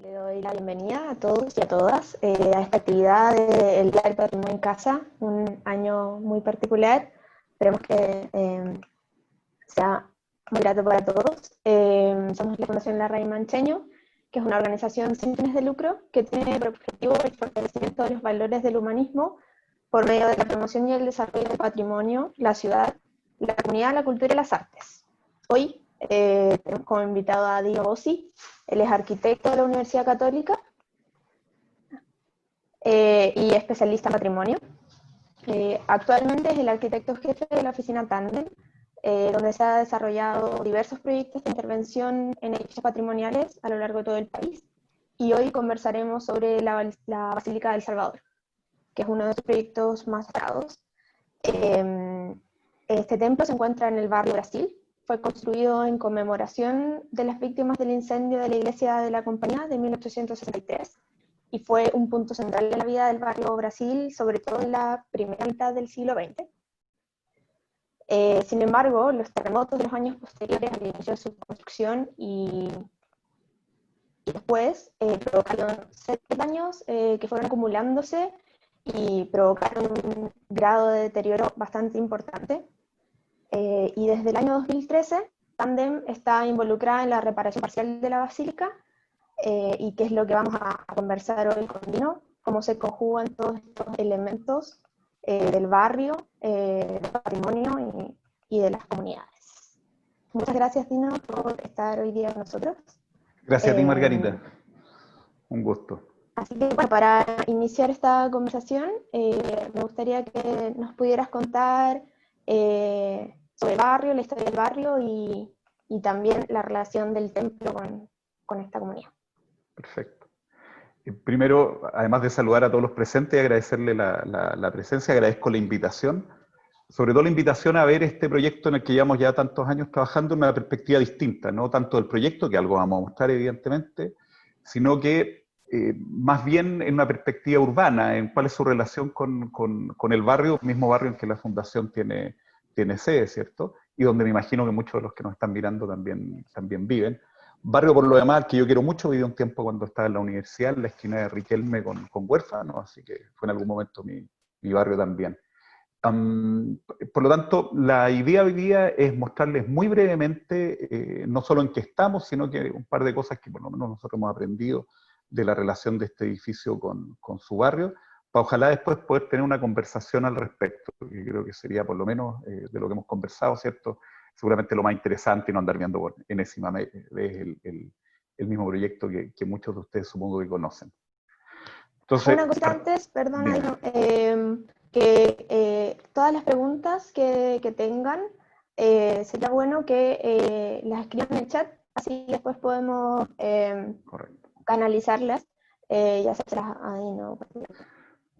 Le doy la bienvenida a todos y a todas a esta actividad del Día del Patrimonio en Casa, un año muy particular. Esperemos que sea muy grato para todos. Somos la Fundación Larraín Mancheño, que es una organización sin fines de lucro que tiene por objetivo el fortalecimiento de los valores del humanismo por medio de la promoción y el desarrollo del patrimonio, la ciudad, la comunidad, la cultura y las artes. Hoy tenemos como invitado a Dino Bossi. Él es arquitecto de la Universidad Católica y especialista en patrimonio. Actualmente es el arquitecto jefe de la oficina Tandem, donde se han desarrollado diversos proyectos de intervención en edificios patrimoniales a lo largo de todo el país. Y hoy conversaremos sobre la Basílica del Salvador, que es uno de sus proyectos más destacados. Este templo se encuentra en el barrio Brasil. Fue construido en conmemoración de las víctimas del incendio de la iglesia de la Compañía de 1863 y fue un punto central de la vida del barrio Brasil, sobre todo en la primera mitad del siglo XX. Sin embargo, los terremotos de los años posteriores al inicio de su construcción y después provocaron serios daños que fueron acumulándose y provocaron un grado de deterioro bastante importante. Y desde el año 2013, Tandem está involucrada en la reparación parcial de la basílica, y qué es lo que vamos a conversar hoy con Dino, cómo se conjugan todos estos elementos del barrio, del patrimonio y de las comunidades. Muchas gracias, Dino, por estar hoy día con nosotros. Gracias a ti, Margarita. Un gusto. Así que, bueno, para iniciar esta conversación, me gustaría que nos pudieras contar sobre el barrio, la historia del barrio y también la relación del templo con esta comunidad. Perfecto. Primero, además de saludar a todos los presentes y agradecerle la presencia, agradezco la invitación, sobre todo la invitación a ver este proyecto en el que llevamos ya tantos años trabajando en una perspectiva distinta, no tanto del proyecto, que algo vamos a mostrar evidentemente, sino que más bien en una perspectiva urbana, en cuál es su relación con el barrio, mismo barrio en que la Fundación tiene sede, ¿cierto? Y donde me imagino que muchos de los que nos están mirando también viven. Barrio, por lo demás, que yo quiero mucho, viví un tiempo cuando estaba en la universidad, en la esquina de Riquelme con Huérfano, así que fue en algún momento mi barrio también. Por lo tanto, la idea hoy día es mostrarles muy brevemente, no solo en qué estamos, sino que un par de cosas que por lo menos nosotros hemos aprendido de la relación de este edificio con su barrio, para ojalá después poder tener una conversación al respecto, que creo que sería por lo menos de lo que hemos conversado, ¿cierto? Seguramente lo más interesante y no andar viendo por enésima vez el mismo proyecto que muchos de ustedes supongo que conocen. Entonces, una cosa antes, perdona, que todas las preguntas que tengan, sería bueno que las escriban en el chat, así después podemos canalizarlas y hacérselas ahí, ¿no?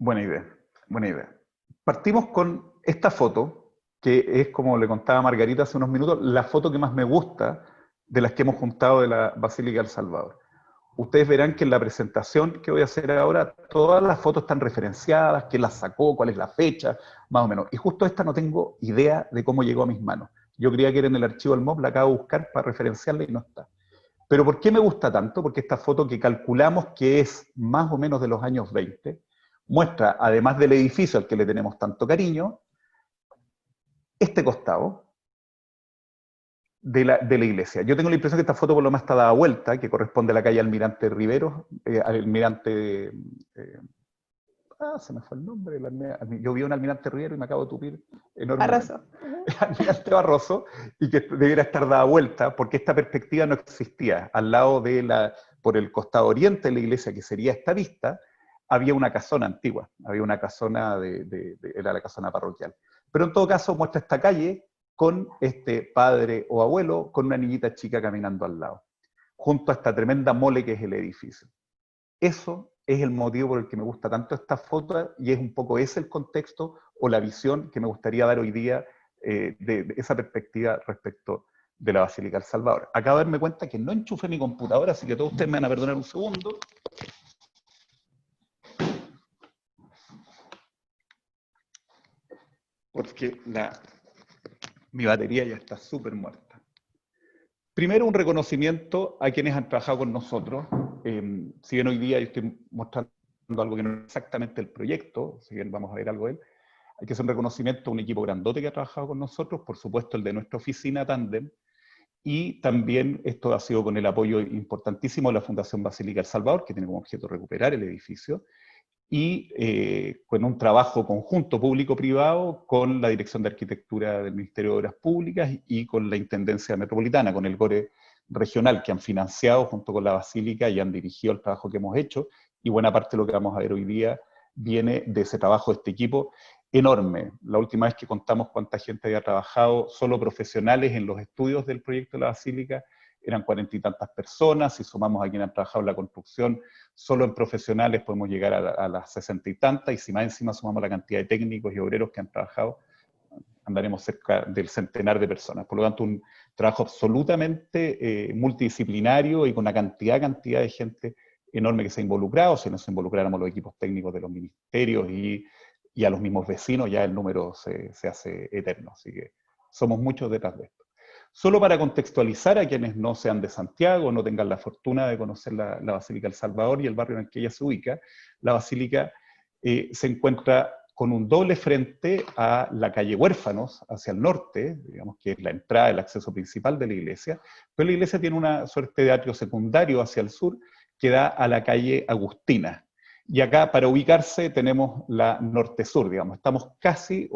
Buena idea, buena idea. Partimos con esta foto, que es, como le contaba Margarita hace unos minutos, la foto que más me gusta de las que hemos juntado de la Basílica del Salvador. Ustedes verán que en la presentación que voy a hacer ahora, todas las fotos están referenciadas, quién las sacó, cuál es la fecha, más o menos. Y justo esta no tengo idea de cómo llegó a mis manos. Yo creía que era en el archivo del MOB, la acabo de buscar para referenciarla y no está. Pero ¿por qué me gusta tanto? Porque esta foto que calculamos que es más o menos de los años 20, muestra, además del edificio al que le tenemos tanto cariño, este costado de la iglesia. Yo tengo la impresión que esta foto por lo menos está dada vuelta, que corresponde a la calle Almirante Rivero, Almirante... se me fue el nombre. Yo vi un Almirante Rivero y me acabo de tupir enormemente. Barroso. Almirante Barroso, y que debiera estar dada vuelta, porque esta perspectiva no existía. Al lado de por el costado oriente de la iglesia, que sería esta vista, había una casona antigua, había una casona, era la casona parroquial. Pero en todo caso muestra esta calle con este padre o abuelo, con una niñita chica caminando al lado, junto a esta tremenda mole que es el edificio. Eso es el motivo por el que me gusta tanto esta foto, y es un poco ese el contexto o la visión que me gustaría dar hoy día de esa perspectiva respecto de la Basílica del Salvador. Acabo de darme cuenta que no enchufé mi computadora, así que todos ustedes me van a perdonar un segundo. Porque mi batería ya está súper muerta. Primero, un reconocimiento a quienes han trabajado con nosotros. si bien hoy día yo estoy mostrando algo que no es exactamente el proyecto, si bien vamos a ver algo de él, hay que hacer un reconocimiento a un equipo grandote que ha trabajado con nosotros, por supuesto el de nuestra oficina Tandem, y también esto ha sido con el apoyo importantísimo de la Fundación Basílica El Salvador, que tiene como objeto recuperar el edificio, y con un trabajo conjunto público-privado con la Dirección de Arquitectura del Ministerio de Obras Públicas y con la Intendencia Metropolitana, con el GORE regional, que han financiado junto con la Basílica y han dirigido el trabajo que hemos hecho, y buena parte de lo que vamos a ver hoy día viene de ese trabajo de este equipo enorme. La última vez que contamos cuánta gente había trabajado, solo profesionales en los estudios del proyecto de la Basílica, eran 40 y tantas personas. Si sumamos a quienes han trabajado en la construcción, solo en profesionales podemos llegar a las 60 y tantas, y si más encima sumamos la cantidad de técnicos y obreros que han trabajado, andaremos cerca del centenar de personas. Por lo tanto, un trabajo absolutamente multidisciplinario y con una cantidad de gente enorme que se ha involucrado. Si no se involucráramos los equipos técnicos de los ministerios y a los mismos vecinos, ya el número se hace eterno. Así que somos muchos detrás de esto. Solo para contextualizar a quienes no sean de Santiago, no tengan la fortuna de conocer la Basílica El Salvador y el barrio en el que ella se ubica, la Basílica se encuentra con un doble frente a la calle Huérfanos, hacia el norte, digamos que es la entrada, el acceso principal de la iglesia, pero la iglesia tiene una suerte de atrio secundario hacia el sur que da a la calle Agustina. Y acá, para ubicarse, tenemos la norte-sur, digamos, estamos casi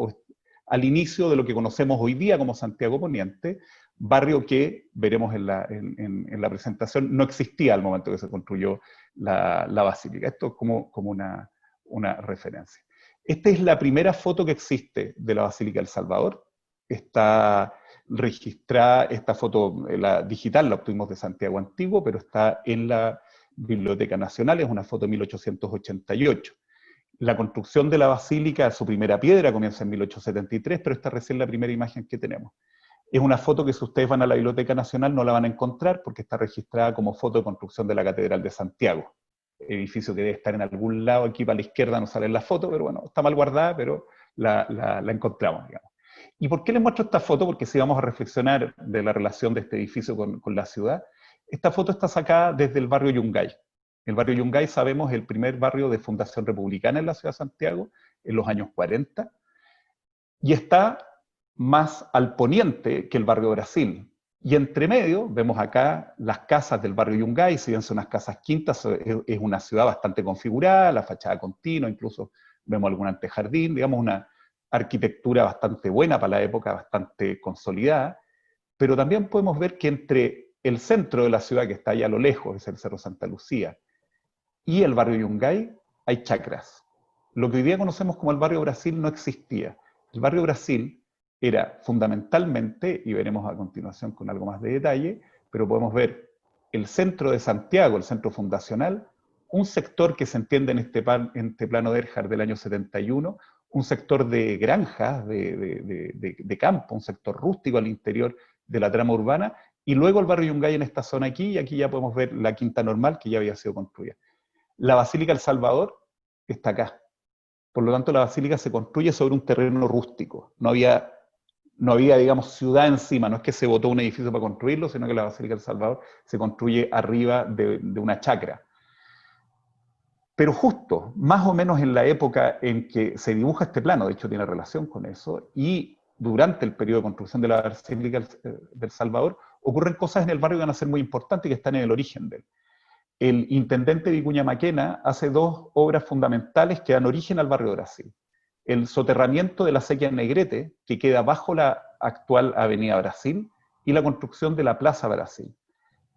al inicio de lo que conocemos hoy día como Santiago Poniente, barrio que, veremos en la presentación, no existía al momento que se construyó la basílica. Esto es como una referencia. Esta es la primera foto que existe de la Basílica del Salvador. Está registrada, esta foto, la digital, la obtuvimos de Santiago Antiguo, pero está en la Biblioteca Nacional, es una foto de 1888. La construcción de la basílica, su primera piedra, comienza en 1873, pero esta es recién la primera imagen que tenemos. Es una foto que si ustedes van a la Biblioteca Nacional no la van a encontrar porque está registrada como foto de construcción de la Catedral de Santiago. Edificio que debe estar en algún lado, aquí para la izquierda no sale en la foto, pero bueno, está mal guardada, pero la encontramos, digamos. ¿Y por qué les muestro esta foto? Porque si vamos a reflexionar de la relación de este edificio con la ciudad, esta foto está sacada desde el barrio Yungay. El barrio Yungay, sabemos, es el primer barrio de fundación republicana en la ciudad de Santiago, en los años 40, y está más al poniente que el barrio Brasil. Y entre medio, vemos acá las casas del barrio Yungay, si bien son unas casas quintas, es una ciudad bastante configurada, la fachada continua, incluso vemos algún antejardín, digamos una arquitectura bastante buena para la época, bastante consolidada, pero también podemos ver que entre el centro de la ciudad, que está allá a lo lejos, es el Cerro Santa Lucía, y el barrio Yungay, hay chacras. Lo que hoy día conocemos como el barrio Brasil no existía. El barrio Brasil era fundamentalmente, y veremos a continuación con algo más de detalle, pero podemos ver el centro de Santiago, el centro fundacional, un sector que se entiende en este plano de Erhard del año 71, un sector de granjas, de campo, un sector rústico al interior de la trama urbana, y luego el barrio Yungay en esta zona aquí, y aquí ya podemos ver la Quinta Normal que ya había sido construida. La Basílica El Salvador está acá. Por lo tanto, la basílica se construye sobre un terreno rústico. No había, digamos, ciudad encima. No es que se botó un edificio para construirlo, sino que la Basílica del Salvador se construye arriba de una chacra. Pero justo, más o menos en la época en que se dibuja este plano, de hecho tiene relación con eso, y durante el periodo de construcción de la Basílica del Salvador, ocurren cosas en el barrio que van a ser muy importantes y que están en el origen de él. El intendente Vicuña Maquena hace dos obras fundamentales que dan origen al barrio de Brasil. El soterramiento de la acequia Negrete, que queda bajo la actual Avenida Brasil, y la construcción de la Plaza Brasil.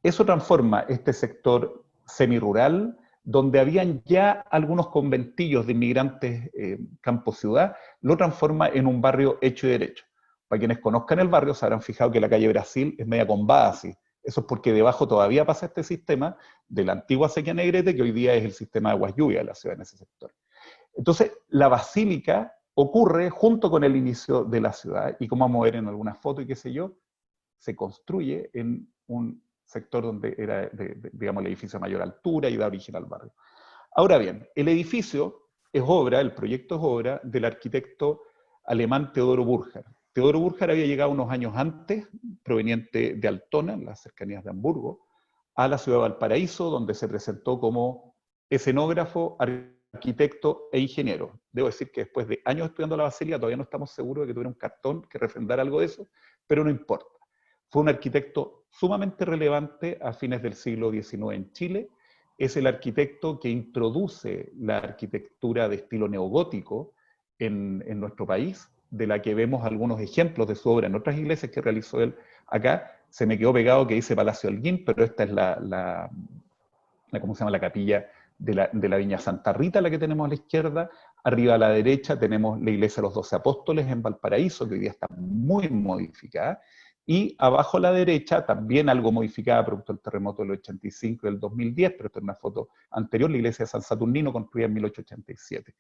Eso transforma este sector semirural, donde habían ya algunos conventillos de inmigrantes campo-ciudad, lo transforma en un barrio hecho y derecho. Para quienes conozcan el barrio, se habrán fijado que la calle Brasil es media combada así. Eso es porque debajo todavía pasa este sistema de la antigua acequia Negrete, que hoy día es el sistema de aguas lluvias de la ciudad en ese sector. Entonces, la basílica ocurre junto con el inicio de la ciudad, y como vamos a ver en alguna foto y qué sé yo, se construye en un sector donde era, digamos, el edificio a mayor altura y da origen al barrio. Ahora bien, el edificio es obra, el proyecto es obra del arquitecto alemán Teodoro Burger. Teodoro Burger había llegado unos años antes, proveniente de Altona, en las cercanías de Hamburgo, a la ciudad de Valparaíso, donde se presentó como escenógrafo, arquitecto e ingeniero. Debo decir que después de años estudiando la Basílica todavía no estamos seguros de que tuviera un cartón que refrendara algo de eso, pero no importa. Fue un arquitecto sumamente relevante a fines del siglo XIX en Chile. Es el arquitecto que introduce la arquitectura de estilo neogótico en nuestro país, de la que vemos algunos ejemplos de su obra en otras iglesias que realizó él acá. Se me quedó pegado que dice Palacio Holguín, pero esta es ¿cómo se llama? La capilla de la Viña Santa Rita, la que tenemos a la izquierda. Arriba a la derecha tenemos la iglesia de los 12 Apóstoles en Valparaíso, que hoy día está muy modificada. Y abajo a la derecha, también algo modificada, producto del terremoto del 85 y del 2010, pero esta es una foto anterior, la iglesia de San Saturnino, construida en 1887.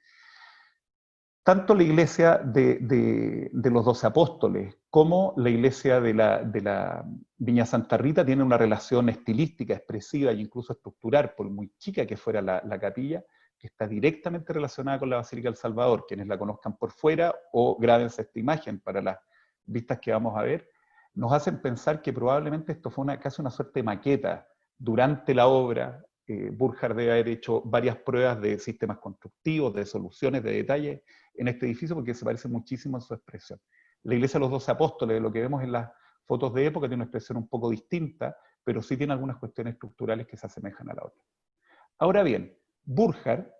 Tanto la iglesia de los 12 Apóstoles como la iglesia de la Viña Santa Rita tienen una relación estilística, expresiva e incluso estructural, por muy chica que fuera la capilla, que está directamente relacionada con la Basílica del Salvador. Quienes la conozcan por fuera o grábense esta imagen para las vistas que vamos a ver, nos hacen pensar que probablemente esto fue casi una suerte de maqueta. Durante la obra, Burckhardt debe haber hecho varias pruebas de sistemas constructivos, de soluciones, de detalles en este edificio, porque se parece muchísimo en su expresión. La iglesia de los 12 Apóstoles, lo que vemos en las fotos de época, tiene una expresión un poco distinta, pero sí tiene algunas cuestiones estructurales que se asemejan a la otra. Ahora bien, Burckhardt,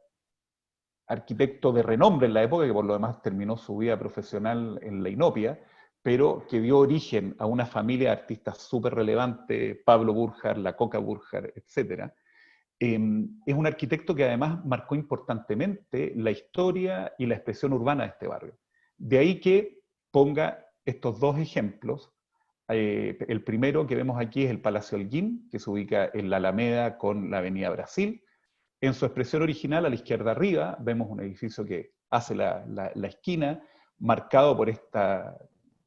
arquitecto de renombre en la época, que por lo demás terminó su vida profesional en la Inopia, pero que dio origen a una familia de artistas súper relevante, Pablo Burckhardt, la Coca Burckhardt, etc. Es un arquitecto que además marcó importantemente la historia y la expresión urbana de este barrio. De ahí que ponga estos dos ejemplos. El primero que vemos aquí es el Palacio Holguín, que se ubica en la Alameda con la Avenida Brasil. En su expresión original, a la izquierda arriba, vemos un edificio que hace la esquina, marcado por este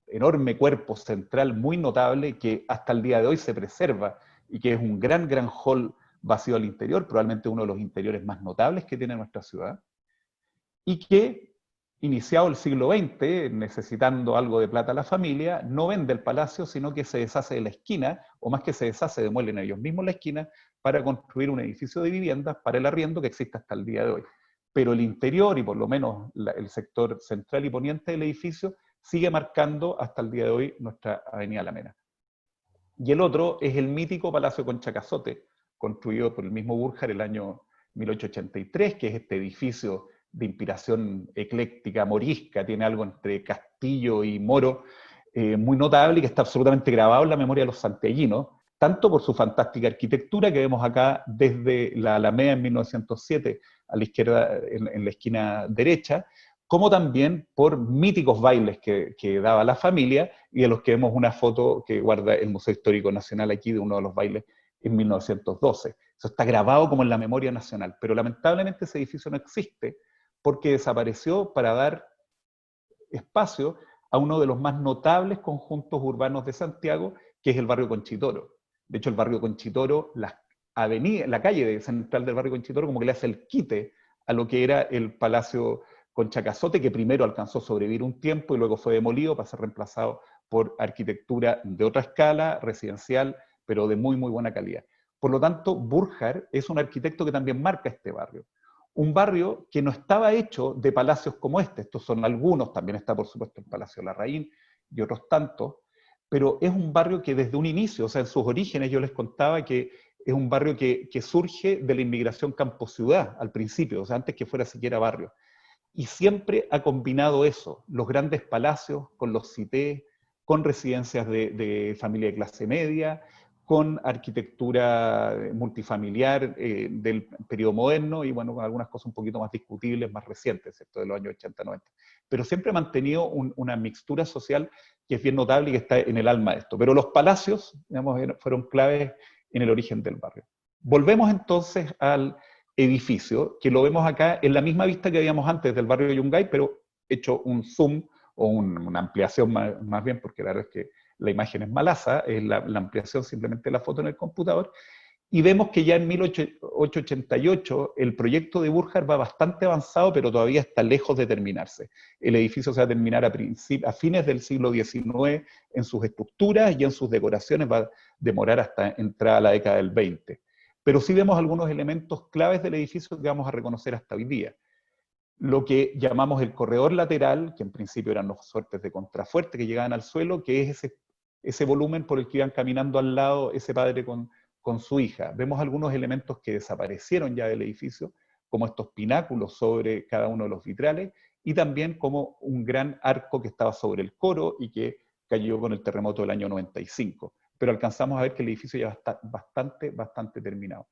enorme cuerpo central muy notable que hasta el día de hoy se preserva y que es un gran hall vacío al interior, probablemente uno de los interiores más notables que tiene nuestra ciudad, y que, iniciado el siglo XX, necesitando algo de plata a la familia, no vende el palacio, sino que se deshace de la esquina, o más que se deshace, demuelen ellos mismos la esquina, para construir un edificio de viviendas para el arriendo que existe hasta el día de hoy. Pero el interior, y por lo menos el sector central y poniente del edificio, sigue marcando hasta el día de hoy nuestra avenida Alameda. Y el otro es el mítico Palacio Concha Cazotte, construido por el mismo Burckhardt el año 1883, que es este edificio de inspiración ecléctica, morisca, tiene algo entre castillo y moro, muy notable y que está absolutamente grabado en la memoria de los santiaguinos, tanto por su fantástica arquitectura que vemos acá desde la Alameda en 1907 a la izquierda, en la esquina derecha, como también por míticos bailes que daba la familia y de los que vemos una foto que guarda el Museo Histórico Nacional aquí de uno de los bailes en 1912. Eso está grabado como en la memoria nacional, pero lamentablemente ese edificio no existe porque desapareció para dar espacio a uno de los más notables conjuntos urbanos de Santiago, que es el barrio Conchitoro. De hecho, el barrio Conchitoro, la calle central del barrio Conchitoro, como que le hace el quite a lo que era el Palacio Concha Cazotte, que primero alcanzó a sobrevivir un tiempo y luego fue demolido para ser reemplazado por arquitectura de otra escala, residencial, pero de muy buena calidad. Por lo tanto, Burckhardt es un arquitecto que también marca este barrio. Un barrio que no estaba hecho de palacios como este. Estos son algunos, también está por supuesto el Palacio Larraín y otros tantos, pero es un barrio que desde un inicio, o sea, en sus orígenes yo les contaba que es un barrio que surge de la inmigración campo-ciudad al principio, o sea, antes que fuera siquiera barrio. Y siempre ha combinado eso, los grandes palacios con los cités, con residencias de familia de clase media, con arquitectura multifamiliar del periodo moderno y bueno, con algunas cosas un poquito más discutibles, más recientes, ¿cierto? De los años 80-90. Pero siempre ha mantenido una mixtura social que es bien notable y que está en el alma de esto. Pero los palacios, digamos, fueron claves en el origen del barrio. Volvemos entonces al edificio, que lo vemos acá en la misma vista que habíamos antes del barrio de Yungay, pero hecho un zoom o una ampliación más bien, porque la verdad es que la imagen es malaza, es la ampliación simplemente de la foto en el computador, y vemos que ya en 1888 el proyecto de Burckhardt va bastante avanzado, pero todavía está lejos de terminarse. El edificio se va a terminar a fines del siglo XIX en sus estructuras y en sus decoraciones, va a demorar hasta entrar a la década del 20. Pero sí vemos algunos elementos claves del edificio que vamos a reconocer hasta hoy día. Lo que llamamos el corredor lateral, que en principio eran los suertes de contrafuerte que llegaban al suelo, que es ese volumen por el que iban caminando al lado ese padre con su hija. Vemos algunos elementos que desaparecieron ya del edificio, como estos pináculos sobre cada uno de los vitrales, y también como un gran arco que estaba sobre el coro y que cayó con el terremoto del año 95. Pero alcanzamos a ver que el edificio ya está bastante terminado.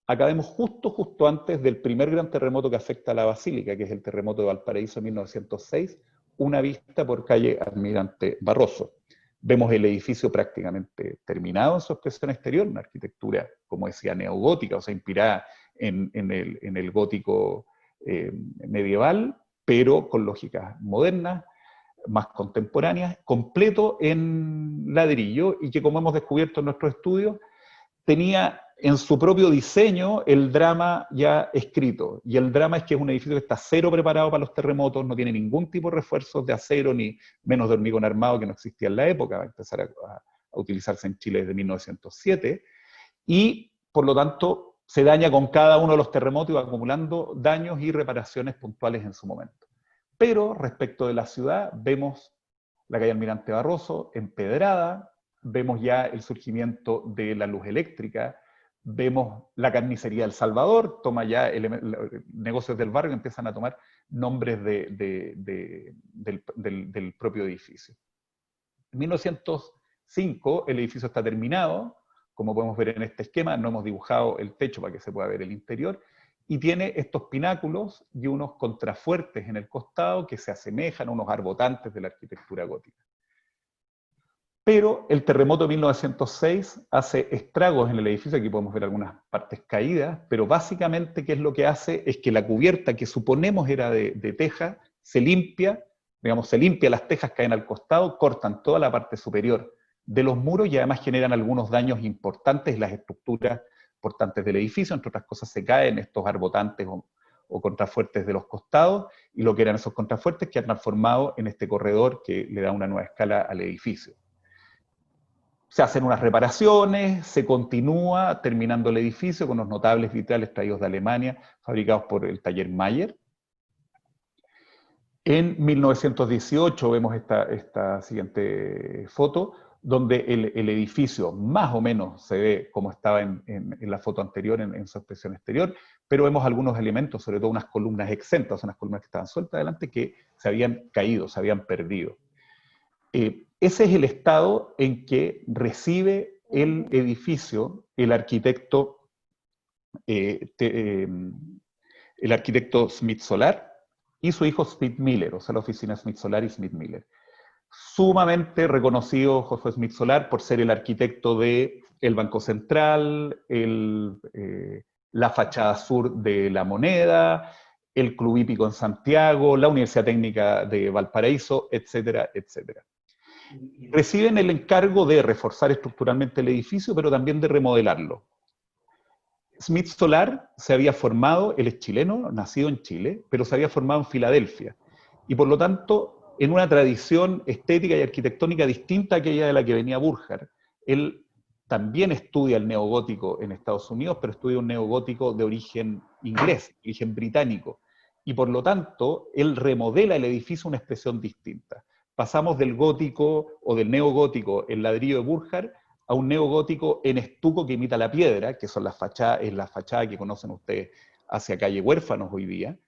Acá vemos justo antes del primer gran terremoto que afecta a la Basílica, que es el terremoto de Valparaíso en 1906, una vista por calle Almirante Barroso. Vemos el edificio prácticamente terminado en su expresión exterior, una arquitectura, como decía, neogótica, o sea, inspirada en el gótico medieval, pero con lógicas modernas, más contemporáneas, completo en ladrillo, y que, como hemos descubierto en nuestros estudios, tenía en su propio diseño el drama ya escrito. Y el drama es que es un edificio que está cero preparado para los terremotos, no tiene ningún tipo de refuerzos de acero, ni menos de hormigón armado, que no existía en la época, va a empezar a utilizarse en Chile desde 1907, y por lo tanto se daña con cada uno de los terremotos y va acumulando daños y reparaciones puntuales en su momento. Pero respecto de la ciudad, vemos la calle Almirante Barroso empedrada, vemos ya el surgimiento de la luz eléctrica, vemos la carnicería del Salvador, toma ya negocios del barrio que empiezan a tomar nombres del propio edificio. En 1905 el edificio está terminado, como podemos ver en este esquema, no hemos dibujado el techo para que se pueda ver el interior, y tiene estos pináculos y unos contrafuertes en el costado que se asemejan a unos arbotantes de la arquitectura gótica. Pero el terremoto de 1906 hace estragos en el edificio, aquí podemos ver algunas partes caídas, pero básicamente ¿qué es lo que hace? Es que la cubierta que suponemos era de teja, se limpia, digamos, se limpia, las tejas caen al costado, cortan toda la parte superior de los muros y además generan algunos daños importantes en las estructuras importantes del edificio, entre otras cosas se caen estos arbotantes o contrafuertes de los costados, y lo que eran esos contrafuertes que han transformado en este corredor que le da una nueva escala al edificio. Se hacen unas reparaciones, se continúa terminando el edificio con los notables vitrales traídos de Alemania, fabricados por el taller Mayer. En 1918 vemos esta siguiente foto, donde el edificio más o menos se ve como estaba en la foto anterior, en su expresión exterior, pero vemos algunos elementos, sobre todo unas columnas exentas, unas columnas que estaban sueltas adelante, que se habían caído, se habían perdido. Ese es el estado en que recibe el edificio el arquitecto Smith Solar y su hijo Smith Miller, o sea, la oficina Smith Solar y Smith Miller. Sumamente reconocido Josué Smith Solar por ser el arquitecto del Banco Central, la fachada sur de La Moneda, el Club Hípico en Santiago, la Universidad Técnica de Valparaíso, etcétera, etcétera. Reciben el encargo de reforzar estructuralmente el edificio, pero también de remodelarlo. Smith Solar se había formado, él es chileno, nacido en Chile, pero se había formado en Filadelfia. Y por lo tanto, en una tradición estética y arquitectónica distinta a aquella de la que venía Burckhardt. Él también estudia el neogótico en Estados Unidos, pero estudia un neogótico de origen inglés, de origen británico. Y por lo tanto, él remodela el edificio una expresión distinta. Pasamos del gótico o del neogótico en ladrillo de Burckhardt a un neogótico en estuco que imita la piedra, que son las fachadas, es la fachada que conocen ustedes hacia calle Huérfanos hoy día,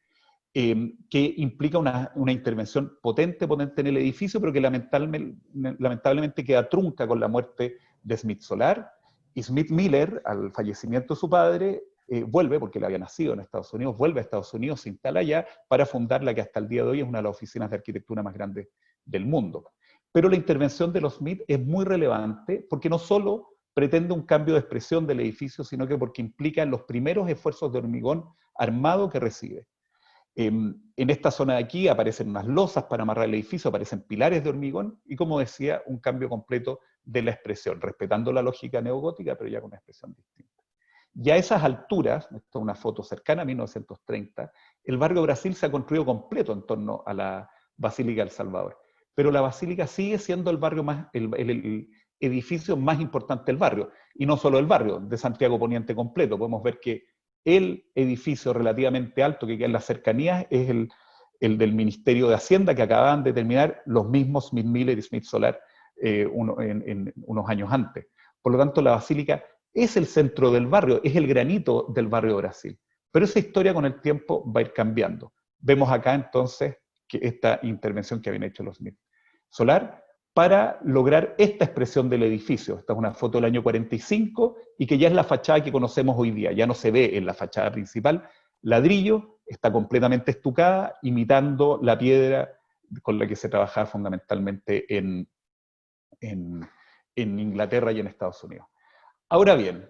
que implica una intervención potente en el edificio, pero que lamentablemente queda trunca con la muerte de Smith Solar, y Smith Miller, al fallecimiento de su padre, vuelve, porque él había nacido en Estados Unidos, vuelve a Estados Unidos, se instala allá para fundar la que hasta el día de hoy es una de las oficinas de arquitectura más grandes del mundo. Pero la intervención de los Smith es muy relevante porque no solo pretende un cambio de expresión del edificio, sino que porque implica los primeros esfuerzos de hormigón armado que recibe. En esta zona de aquí aparecen unas losas para amarrar el edificio, aparecen pilares de hormigón y, como decía, un cambio completo de la expresión, respetando la lógica neogótica, pero ya con una expresión distinta. Y a esas alturas, esto es una foto cercana a 1930, el barrio Brasil se ha construido completo en torno a la Basílica del Salvador. Pero la Basílica sigue siendo el barrio más, el edificio más importante del barrio. Y no solo del barrio, de Santiago Poniente completo. Podemos ver que el edificio relativamente alto que queda en las cercanías es el del Ministerio de Hacienda, que acababan de terminar los mismos Smith Miller y Smith Solar en unos años antes. Por lo tanto, la Basílica es el centro del barrio, es el granito del barrio de Brasil. Pero esa historia con el tiempo va a ir cambiando. Vemos acá entonces que esta intervención que habían hecho los Smith Solar para lograr esta expresión del edificio. Esta es una foto del año 45 y que ya es la fachada que conocemos hoy día. Ya no se ve en la fachada principal ladrillo, está completamente estucada, imitando la piedra con la que se trabajaba fundamentalmente en Inglaterra y en Estados Unidos. Ahora bien,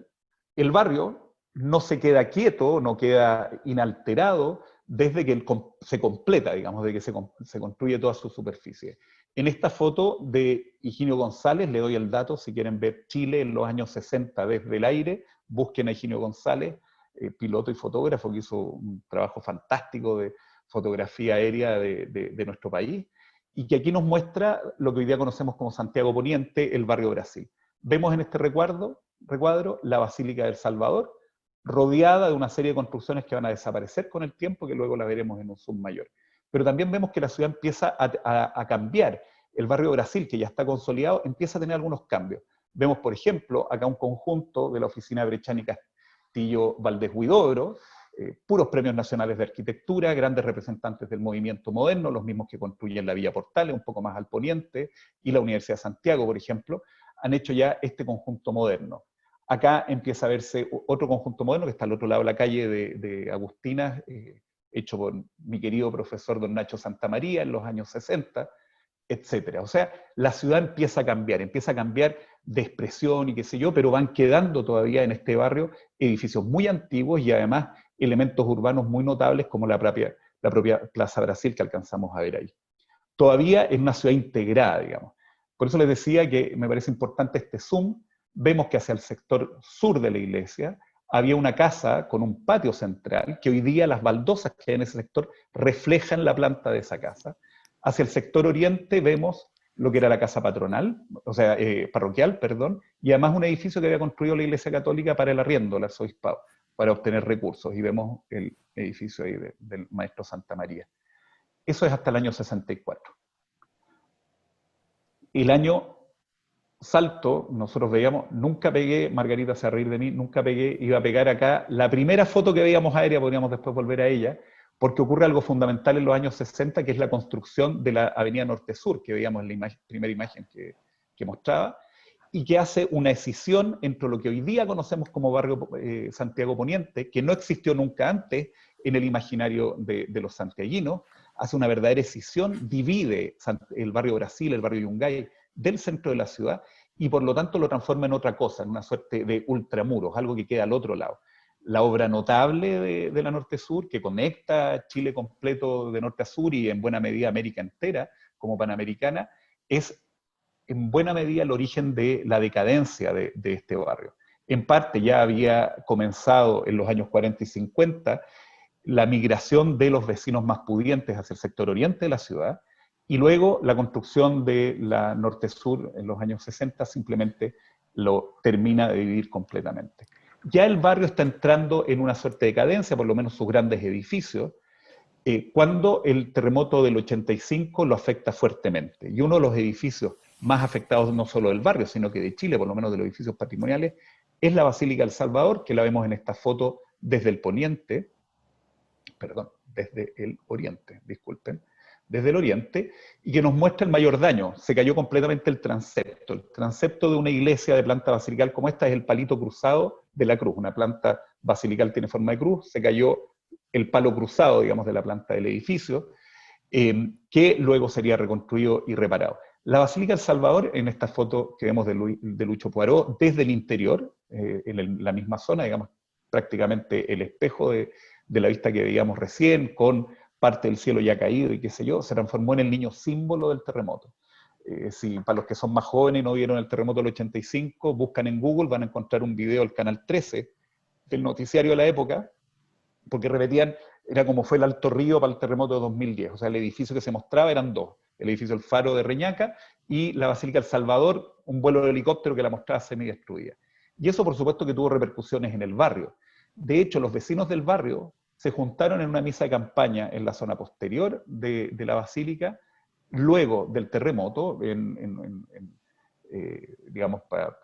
el barrio no se queda quieto, no queda inalterado desde que se completa, digamos, de que se construye toda su superficie. En esta foto de Higinio González, le doy el dato, si quieren ver Chile en los años 60 desde el aire, busquen a Higinio González, piloto y fotógrafo, que hizo un trabajo fantástico de fotografía aérea de nuestro país, y que aquí nos muestra lo que hoy día conocemos como Santiago Poniente, el barrio Brasil. Vemos en este recuadro la Basílica del Salvador, rodeada de una serie de construcciones que van a desaparecer con el tiempo, que luego la veremos en un zoom mayor. Pero también vemos que la ciudad empieza a cambiar. El barrio Brasil, que ya está consolidado, empieza a tener algunos cambios. Vemos, por ejemplo, acá un conjunto de la oficina Brechani Castillo Valdés Huidobro, puros premios nacionales de arquitectura, grandes representantes del movimiento moderno, los mismos que construyen la Villa Portales, un poco más al poniente, y la Universidad de Santiago, por ejemplo, han hecho ya este conjunto moderno. Acá empieza a verse otro conjunto moderno que está al otro lado de la calle de Agustinas, hecho por mi querido profesor don Nacho Santamaría en los años 60, etcétera. O sea, la ciudad empieza a cambiar de expresión y qué sé yo, pero van quedando todavía en este barrio edificios muy antiguos y además elementos urbanos muy notables como la propia Plaza Brasil que alcanzamos a ver ahí. Todavía es una ciudad integrada, digamos. Por eso les decía que me parece importante este zoom. Vemos que hacia el sector sur de la iglesia había una casa con un patio central, que hoy día las baldosas que hay en ese sector reflejan la planta de esa casa. Hacia el sector oriente vemos lo que era la casa patronal, o sea, parroquial, perdón, y además un edificio que había construido la Iglesia Católica para el arriendo, el arzobispado, para obtener recursos, y vemos el edificio ahí del maestro Santa María. Eso es hasta el año 64. El año salto, nosotros veíamos, nunca pegué, Margarita se va a reír de mí, nunca pegué, iba a pegar acá, la primera foto que veíamos aérea, podríamos después volver a ella, porque ocurre algo fundamental en los años 60, que es la construcción de la avenida Norte-Sur, que veíamos en la primera imagen que mostraba, y que hace una escisión entre lo que hoy día conocemos como barrio Santiago Poniente, que no existió nunca antes en el imaginario de los santiaguinos, hace una verdadera escisión, divide el barrio Brasil, el barrio Yungay, del centro de la ciudad, y por lo tanto lo transforma en otra cosa, en una suerte de ultramuros, algo que queda al otro lado. La obra notable de la Norte-Sur, que conecta Chile completo de norte a sur y en buena medida América entera, como Panamericana, es en buena medida el origen de la decadencia de este barrio. En parte ya había comenzado en los años 40 y 50 la migración de los vecinos más pudientes hacia el sector oriente de la ciudad, y luego la construcción de la Norte-Sur en los años 60 simplemente lo termina de dividir completamente. Ya el barrio está entrando en una suerte de decadencia, por lo menos sus grandes edificios, cuando el terremoto del 85 lo afecta fuertemente. Y uno de los edificios más afectados no solo del barrio, sino que de Chile, por lo menos de los edificios patrimoniales, es la Basílica del Salvador, que la vemos en esta foto desde el poniente, perdón, desde el oriente, disculpen, desde el oriente, y que nos muestra el mayor daño. Se cayó completamente el transepto. El transepto de una iglesia de planta basilical como esta es el palito cruzado de la cruz. Una planta basilical tiene forma de cruz, se cayó el palo cruzado, digamos, de la planta del edificio, que luego sería reconstruido y reparado. La Basílica del Salvador, en esta foto que vemos de Lucho Poirot, desde el interior, en la misma zona, digamos, prácticamente el espejo de la vista que veíamos recién, con parte del cielo ya caído y qué sé yo, se transformó en el niño símbolo del terremoto. Si para los que son más jóvenes y no vieron el terremoto del 85, buscan en Google, van a encontrar un video del Canal 13, del noticiario de la época, porque repetían, era como fue el Alto Río para el terremoto de 2010, o sea, el edificio que se mostraba eran dos, el edificio El Faro de Reñaca y la Basílica El Salvador, un vuelo de helicóptero que la mostraba semidestruida. Y eso por supuesto que tuvo repercusiones en el barrio. De hecho, los vecinos del barrio se juntaron en una misa de campaña en la zona posterior de la basílica, luego del terremoto, digamos,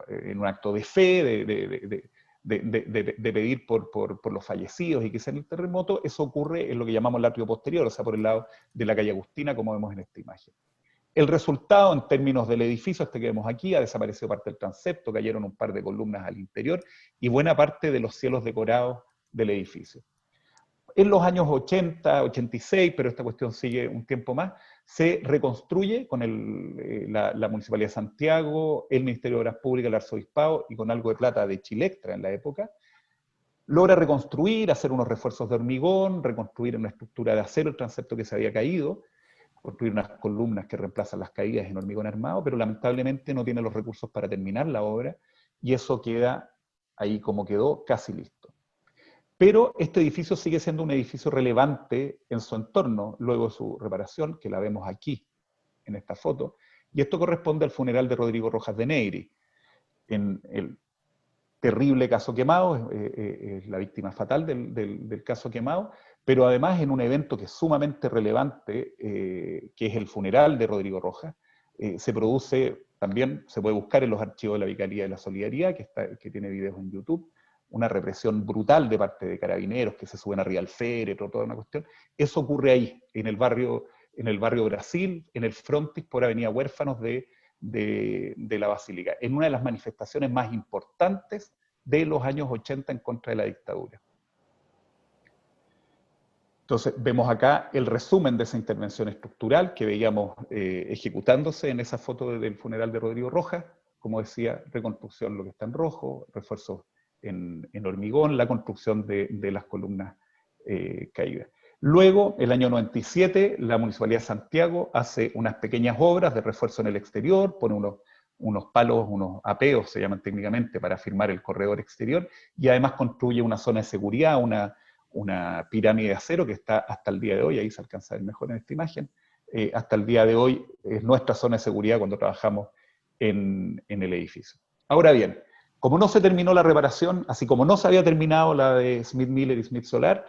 en un acto de fe, de pedir por los fallecidos y que sea en el terremoto. Eso ocurre en lo que llamamos el atrio posterior, o sea, por el lado de la calle Agustina, como vemos en esta imagen. El resultado, en términos del edificio, este que vemos aquí, ha desaparecido parte del transepto, cayeron un par de columnas al interior y buena parte de los cielos decorados del edificio. En los años 80, 86, pero esta cuestión sigue un tiempo más, se reconstruye con la Municipalidad de Santiago, el Ministerio de Obras Públicas, el Arzobispado y con algo de plata de Chilectra en la época. Logra reconstruir, hacer unos refuerzos de hormigón, reconstruir una estructura de acero el transepto que se había caído, construir unas columnas que reemplazan las caídas en hormigón armado, pero lamentablemente no tiene los recursos para terminar la obra y eso queda ahí como quedó, casi listo. Pero este edificio sigue siendo un edificio relevante en su entorno, luego de su reparación, que la vemos aquí, en esta foto, y esto corresponde al funeral de Rodrigo Rojas de Negri. En el terrible caso Quemado, es la víctima fatal del caso Quemado, pero además en un evento que es sumamente relevante, que es el funeral de Rodrigo Rojas, se produce, también se puede buscar en los archivos de la Vicaría de la Solidaridad, que tiene videos en YouTube, una represión brutal de parte de carabineros que se suben arriba al féretro, toda una cuestión. Eso ocurre ahí, en el barrio Brasil, en el frontis por Avenida Huérfanos de la Basílica, en una de las manifestaciones más importantes de los años 80 en contra de la dictadura. Entonces, vemos acá el resumen de esa intervención estructural que veíamos ejecutándose en esa foto del funeral de Rodrigo Rojas. Como decía, reconstrucción, lo que está en rojo, refuerzos en hormigón, la construcción de las columnas caídas. Luego, el año 97, la Municipalidad de Santiago hace unas pequeñas obras de refuerzo en el exterior, pone unos palos, unos apeos, se llaman técnicamente, para firmar el corredor exterior, y además construye una zona de seguridad, una pirámide de acero que está hasta el día de hoy, ahí se alcanza a ver mejor en esta imagen, hasta el día de hoy es nuestra zona de seguridad cuando trabajamos en el edificio. Ahora bien, como no se terminó la reparación, así como no se había terminado la de Smith Miller y Smith Solar,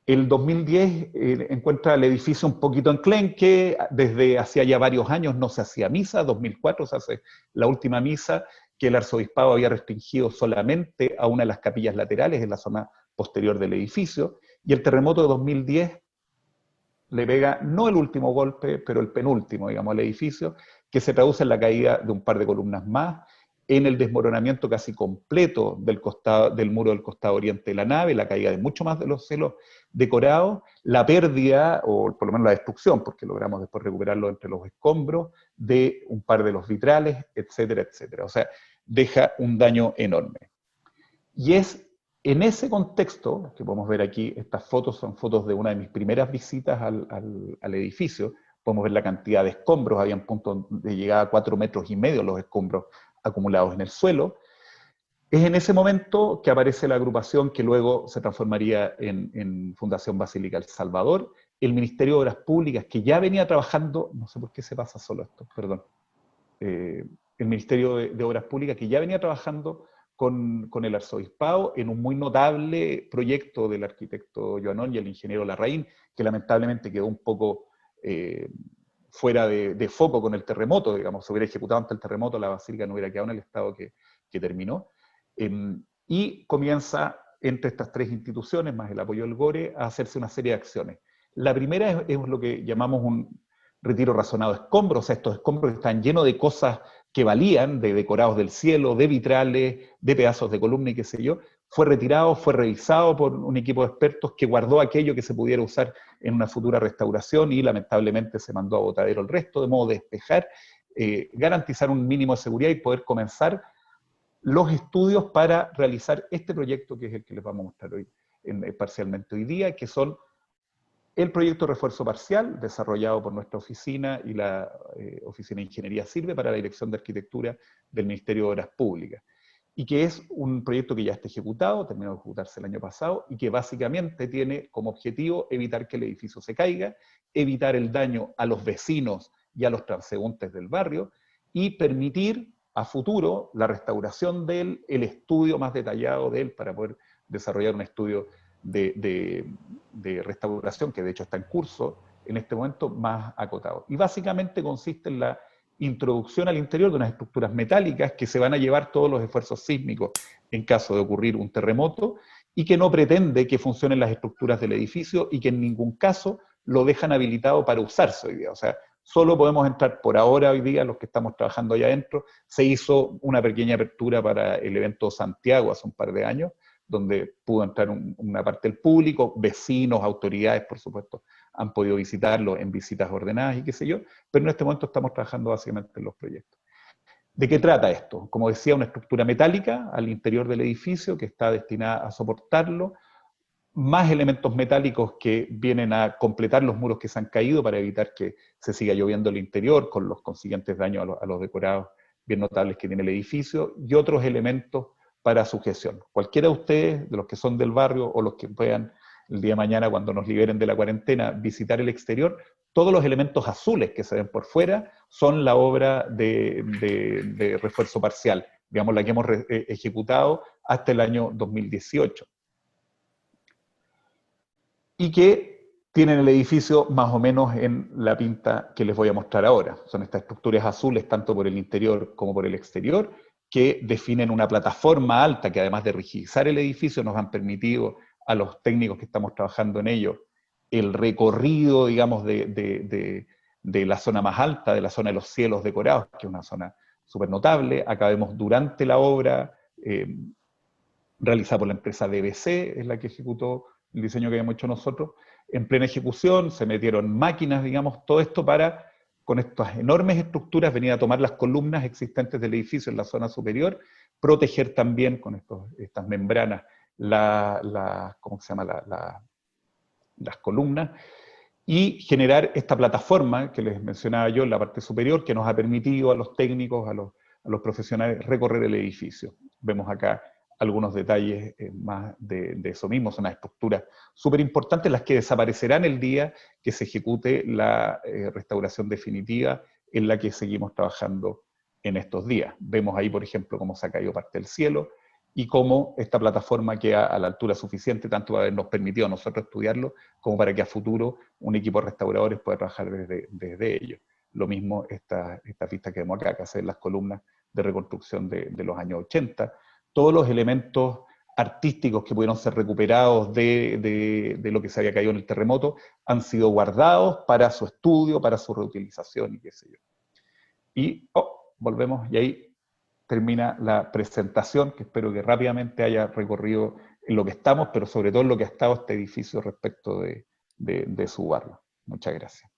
el 2010 encuentra el edificio un poquito enclenque, desde hacía ya varios años no se hacía misa, 2004 se hace la última misa, que el arzobispado había restringido solamente a una de las capillas laterales en la zona posterior del edificio, y el terremoto de 2010 le pega no el último golpe, pero el penúltimo, digamos, al edificio, que se traduce en la caída de un par de columnas más, en el desmoronamiento casi completo del muro del costado oriente de la nave, la caída de mucho más de los cielos decorados, la pérdida, o por lo menos la destrucción, porque logramos después recuperarlo entre los escombros, de un par de los vitrales, etcétera, etcétera. O sea, deja un daño enorme. Y es en ese contexto, que podemos ver aquí, estas fotos son fotos de una de mis primeras visitas al edificio, podemos ver la cantidad de escombros, habían puntos de llegada a 4,5 metros los escombros acumulados en el suelo. Es en ese momento que aparece la agrupación que luego se transformaría en Fundación Basílica El Salvador, el Ministerio de Obras Públicas, que ya venía trabajando, no sé por qué se pasa solo esto, perdón, el Ministerio de Obras Públicas, que ya venía trabajando con el arzobispado en un muy notable proyecto del arquitecto Joanón y el ingeniero Larraín, que lamentablemente quedó un poco fuera de foco con el terremoto, digamos, se hubiera ejecutado ante el terremoto, la basílica no hubiera quedado en el estado que terminó, y comienza entre estas tres instituciones, más el apoyo del GORE, a hacerse una serie de acciones. La primera es lo que llamamos un retiro razonado de escombros, o sea, estos escombros están llenos de cosas que valían, de decorados del cielo, de vitrales, de pedazos de columna y qué sé yo, fue retirado, fue revisado por un equipo de expertos que guardó aquello que se pudiera usar en una futura restauración y lamentablemente se mandó a botadero el resto, de modo de despejar, garantizar un mínimo de seguridad y poder comenzar los estudios para realizar este proyecto que es el que les vamos a mostrar hoy, parcialmente hoy día, que son el proyecto de refuerzo parcial, desarrollado por nuestra oficina y la Oficina de Ingeniería Sirve para la Dirección de Arquitectura del Ministerio de Obras Públicas. y que es un proyecto que ya está ejecutado, terminó de ejecutarse el año pasado, y que básicamente tiene como objetivo evitar que el edificio se caiga, evitar el daño a los vecinos y a los transeúntes del barrio, y permitir a futuro la restauración de él, el estudio más detallado de él, para poder desarrollar un estudio de restauración, que de hecho está en curso en este momento, más acotado. Y básicamente consiste en la introducción al interior de unas estructuras metálicas que se van a llevar todos los esfuerzos sísmicos en caso de ocurrir un terremoto, y que no pretende que funcionen las estructuras del edificio y que en ningún caso lo dejan habilitado para usarse hoy día. O sea, solo podemos entrar por ahora hoy día, los que estamos trabajando allá adentro. Se hizo una pequeña apertura para el evento Santiago hace un par de años, donde pudo entrar una parte del público, vecinos, autoridades, por supuesto, han podido visitarlo en visitas ordenadas y qué sé yo, pero en este momento estamos trabajando básicamente en los proyectos. ¿De qué trata esto? Como decía, una estructura metálica al interior del edificio que está destinada a soportarlo, más elementos metálicos que vienen a completar los muros que se han caído para evitar que se siga lloviendo el interior, con los consiguientes daños a los decorados bien notables que tiene el edificio, y otros elementos para sujeción. Cualquiera de ustedes, de los que son del barrio o los que puedan el día de mañana, cuando nos liberen de la cuarentena, visitar el exterior, todos los elementos azules que se ven por fuera son la obra de refuerzo parcial, digamos la que hemos ejecutado hasta el año 2018. Y que tienen el edificio más o menos en la pinta que les voy a mostrar ahora. Son estas estructuras azules, tanto por el interior como por el exterior, que definen una plataforma alta que, además de rigidizar el edificio, nos han permitido a los técnicos que estamos trabajando en ello el recorrido, digamos, de la zona más alta, de la zona de los cielos decorados, que es una zona súper notable. Acá vemos durante la obra realizada por la empresa DBC, es la que ejecutó el diseño que habíamos hecho nosotros. En plena ejecución se metieron máquinas, digamos, todo esto para, con estas enormes estructuras, venir a tomar las columnas existentes del edificio en la zona superior, proteger también con estas membranas ¿cómo se llama? Las columnas, y generar esta plataforma que les mencionaba yo en la parte superior, que nos ha permitido a los técnicos, a los profesionales, recorrer el edificio. Vemos acá algunos detalles más de eso mismo. Son unas estructuras súper importantes, las que desaparecerán el día que se ejecute la restauración definitiva, en la que seguimos trabajando en estos días. Vemos ahí, por ejemplo, cómo se ha caído parte del cielo, y cómo esta plataforma queda a la altura suficiente, tanto para habernos permitido a nosotros estudiarlo, como para que a futuro un equipo de restauradores pueda trabajar desde ello. Lo mismo esta pista que vemos acá, que hacen las columnas de reconstrucción de los años 80. Todos los elementos artísticos que pudieron ser recuperados de lo que se había caído en el terremoto han sido guardados para su estudio, para su reutilización y qué sé yo. Y volvemos, y ahí termina la presentación, que espero que rápidamente haya recorrido en lo que estamos, pero sobre todo en lo que ha estado este edificio respecto de su barrio. Muchas gracias.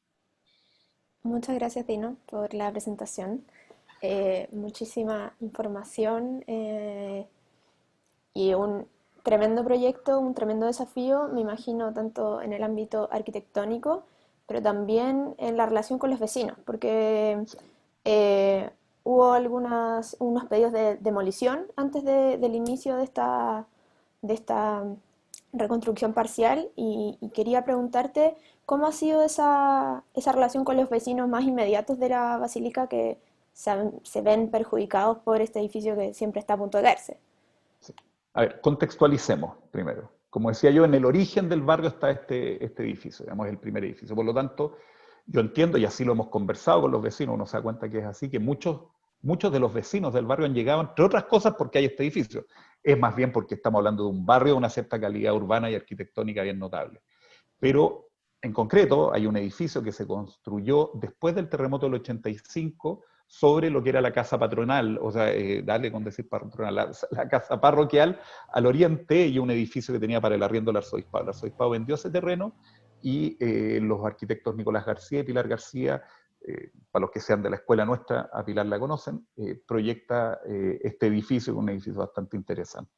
Muchas gracias, Dino, por la presentación. Muchísima información y un tremendo proyecto, un tremendo desafío, me imagino, tanto en el ámbito arquitectónico, pero también en la relación con los vecinos, porque eh, hubo unos pedidos de demolición antes del inicio de esta reconstrucción parcial y quería preguntarte cómo ha sido esa relación con los vecinos más inmediatos de la basílica que se ven perjudicados por este edificio que siempre está a punto de caerse. Sí. A ver, contextualicemos primero. Como decía yo, en el origen del barrio está este edificio, digamos, el primer edificio. Por lo tanto, yo entiendo, y así lo hemos conversado con los vecinos, uno se da cuenta que es así, que muchos de los vecinos del barrio han llegado, entre otras cosas, porque hay este edificio. Es más bien porque estamos hablando de un barrio de una cierta calidad urbana y arquitectónica bien notable. Pero, en concreto, hay un edificio que se construyó después del terremoto del 85 sobre lo que era la casa patronal, o sea, darle con decir patronal, la casa parroquial al oriente, y un edificio que tenía para el arriendo del arzobispado. El arzobispado vendió ese terreno y los arquitectos Nicolás García y Pilar García, para los que sean de la escuela nuestra, a Pilar la conocen, proyecta este edificio, un edificio bastante interesante.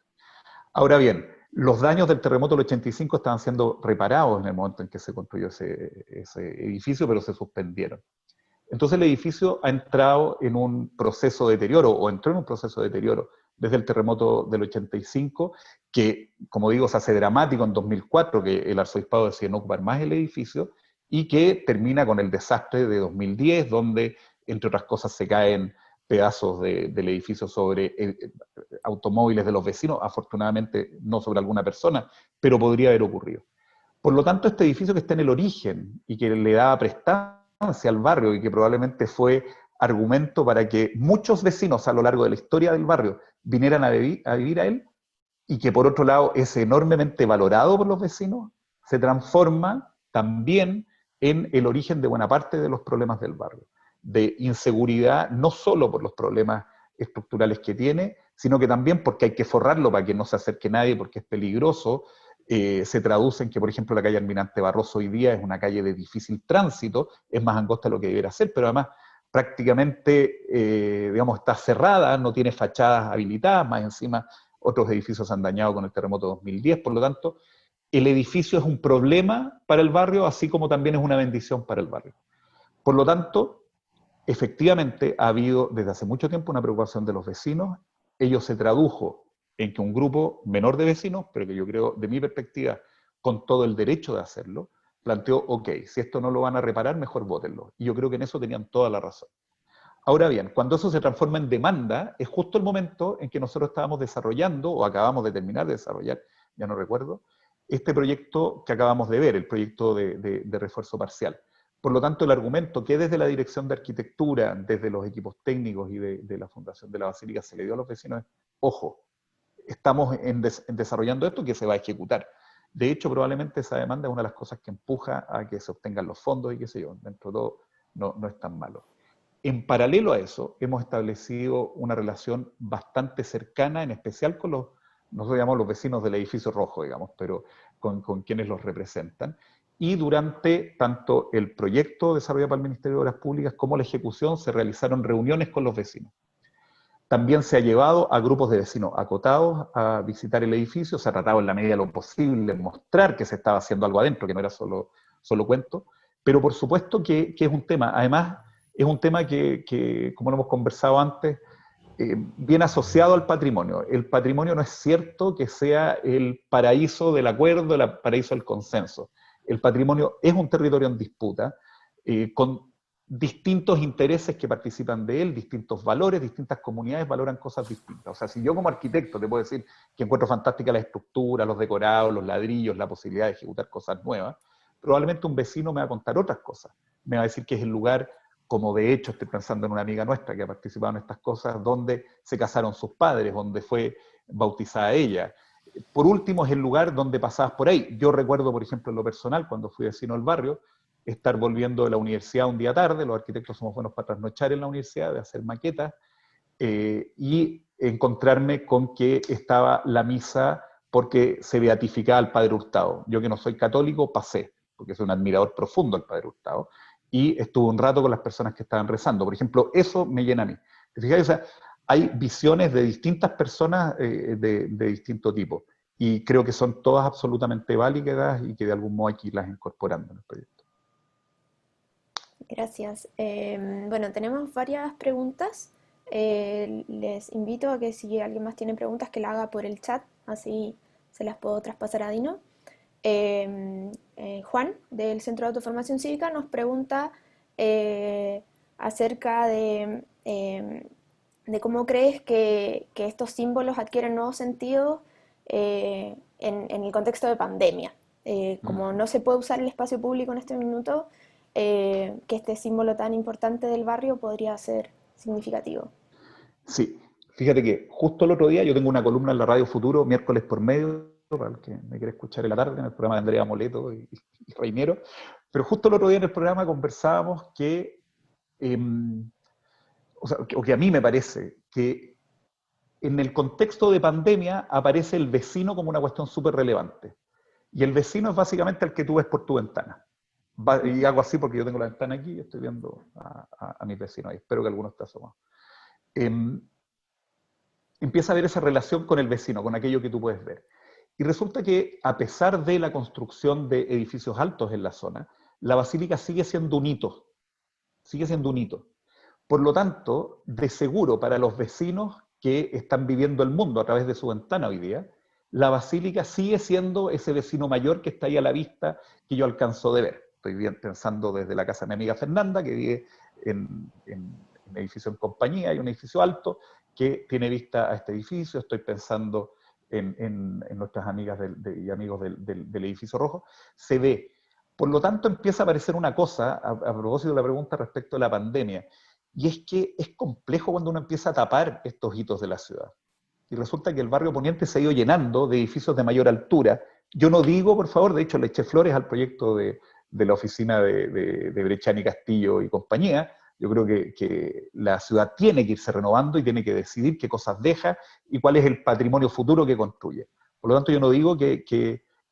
Ahora bien, los daños del terremoto del 85 estaban siendo reparados en el momento en que se construyó ese edificio, pero se suspendieron. Entonces el edificio ha entrado en un proceso de deterioro, o entró en un proceso de deterioro desde el terremoto del 85, que, como digo, se hace dramático en 2004, que el arzobispado decide no ocupar más el edificio, y que termina con el desastre de 2010, donde, entre otras cosas, se caen pedazos del edificio sobre automóviles de los vecinos, afortunadamente no sobre alguna persona, pero podría haber ocurrido. Por lo tanto, este edificio que está en el origen y que le daba prestancia al barrio y que probablemente fue argumento para que muchos vecinos a lo largo de la historia del barrio vinieran a vivir a él, y que por otro lado es enormemente valorado por los vecinos, se transforma también en el origen de buena parte de los problemas del barrio, de inseguridad, no solo por los problemas estructurales que tiene, sino que también porque hay que forrarlo para que no se acerque nadie, porque es peligroso. Se traduce en que, por ejemplo, la calle Almirante Barroso hoy día es una calle de difícil tránsito, es más angosta de lo que debiera ser, pero además prácticamente, digamos, está cerrada, no tiene fachadas habilitadas, más encima otros edificios se han dañado con el terremoto de 2010, por lo tanto, el edificio es un problema para el barrio, así como también es una bendición para el barrio. Por lo tanto, efectivamente ha habido desde hace mucho tiempo una preocupación de los vecinos. Ello se tradujo en que un grupo menor de vecinos, pero que yo creo, de mi perspectiva, con todo el derecho de hacerlo, planteó, ok, si esto no lo van a reparar, mejor vótenlo. Y yo creo que en eso tenían toda la razón. Ahora bien, cuando eso se transforma en demanda, es justo el momento en que nosotros estábamos desarrollando, o acabamos de terminar de desarrollar, ya no recuerdo, este proyecto que acabamos de ver, el proyecto de refuerzo parcial. Por lo tanto, el argumento que desde la Dirección de Arquitectura, desde los equipos técnicos y de la Fundación de la Basílica se le dio a los vecinos es, ojo, estamos desarrollando esto que se va a ejecutar. De hecho, probablemente esa demanda es una de las cosas que empuja a que se obtengan los fondos y qué sé yo, dentro de todo no es tan malo. En paralelo a eso, hemos establecido una relación bastante cercana, en especial con nosotros llamamos los vecinos del edificio rojo, digamos, pero con quienes los representan. Y durante tanto el proyecto desarrollado por el Ministerio de Obras Públicas como la ejecución se realizaron reuniones con los vecinos. También se ha llevado a grupos de vecinos acotados a visitar el edificio, se ha tratado en la medida de lo posible de mostrar que se estaba haciendo algo adentro, que no era solo cuento, pero por supuesto que es un tema, además es un tema que como lo hemos conversado antes, bien asociado al patrimonio. El patrimonio no es cierto que sea el paraíso del acuerdo, el paraíso del consenso. El patrimonio es un territorio en disputa, con distintos intereses que participan de él, distintos valores, distintas comunidades valoran cosas distintas. O sea, si yo como arquitecto te puedo decir que encuentro fantástica la estructura, los decorados, los ladrillos, la posibilidad de ejecutar cosas nuevas, probablemente un vecino me va a contar otras cosas. Me va a decir que es el lugar, como de hecho estoy pensando en una amiga nuestra que ha participado en estas cosas, donde se casaron sus padres, donde fue bautizada ella. Por último, es el lugar donde pasabas por ahí. Yo recuerdo, por ejemplo, en lo personal, cuando fui vecino del barrio, estar volviendo de la universidad un día tarde, los arquitectos somos buenos para trasnochar en la universidad, de hacer maquetas, y encontrarme con que estaba la misa porque se beatificaba al Padre Hurtado. Yo que no soy católico, pasé, porque soy un admirador profundo del Padre Hurtado, y estuve un rato con las personas que estaban rezando. Por ejemplo, eso me llena a mí. ¿Te fijas? O sea, hay visiones de distintas personas de distinto tipo, y creo que son todas absolutamente válidas y que de algún modo hay que irlas incorporando en el proyecto. Gracias. Bueno, tenemos varias preguntas. Les invito a que si alguien más tiene preguntas que la haga por el chat, así se las puedo traspasar a Dino. Juan, del Centro de Autoformación Cívica, nos pregunta acerca de cómo crees que estos símbolos adquieren nuevos sentidos en el contexto de pandemia. Como no se puede usar el espacio público en este minuto, que este símbolo tan importante del barrio podría ser significativo. Sí, fíjate que justo el otro día yo tengo una columna en la Radio Futuro, miércoles por medio, para el que me quiere escuchar en la tarde, en el programa de Andrea Moleto y Reiniero, pero justo el otro día en el programa conversábamos que, o que a mí me parece que en el contexto de pandemia aparece el vecino como una cuestión súper relevante. Y el vecino es básicamente el que tú ves por tu ventana. Y hago así porque yo tengo la ventana aquí y estoy viendo a mis vecinos ahí. Espero que alguno esté asomado. Empieza a ver esa relación con el vecino, con aquello que tú puedes ver. Y resulta que, a pesar de la construcción de edificios altos en la zona, la basílica sigue siendo un hito. Sigue siendo un hito. Por lo tanto, de seguro, para los vecinos que están viviendo el mundo a través de su ventana hoy día, la Basílica sigue siendo ese vecino mayor que está ahí a la vista que yo alcanzo de ver. Estoy bien pensando desde la casa de mi amiga Fernanda, que vive en un edificio en compañía, hay un edificio alto que tiene vista a este edificio. Estoy pensando en nuestras amigas y amigos del edificio rojo. Se ve. Por lo tanto, empieza a aparecer una cosa, a propósito de la pregunta respecto a la pandemia, y es que es complejo cuando uno empieza a tapar estos hitos de la ciudad. Y resulta que el barrio Poniente se ha ido llenando de edificios de mayor altura. Yo no digo, por favor, de hecho le eché flores al proyecto de la oficina de Brechani Castillo y compañía. Yo creo que la ciudad tiene que irse renovando y tiene que decidir qué cosas deja y cuál es el patrimonio futuro que construye. Por lo tanto, yo no digo que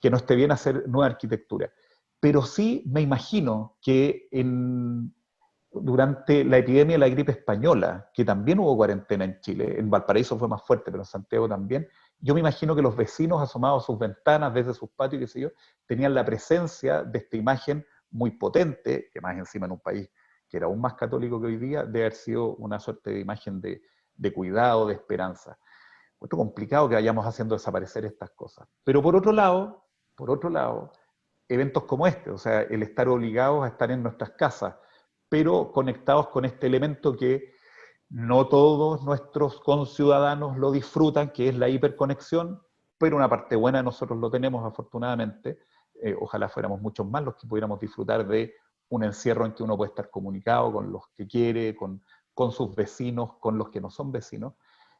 no esté bien hacer nueva arquitectura, pero sí me imagino que durante la epidemia de la gripe española, que también hubo cuarentena en Chile, en Valparaíso fue más fuerte, pero en Santiago también, yo me imagino que los vecinos asomados a sus ventanas, desde sus patios, qué sé yo, tenían la presencia de esta imagen muy potente, que más encima en un país que era aún más católico que hoy día, de haber sido una suerte de imagen de cuidado, de esperanza. Es complicado que vayamos haciendo desaparecer estas cosas. Pero por otro lado, eventos como este, o sea, el estar obligados a estar en nuestras casas, pero conectados con este elemento que no todos nuestros conciudadanos lo disfrutan, que es la hiperconexión, pero una parte buena de nosotros lo tenemos afortunadamente. Ojalá fuéramos muchos más los que pudiéramos disfrutar de un encierro en que uno puede estar comunicado con los que quiere, con sus vecinos, con los que no son vecinos.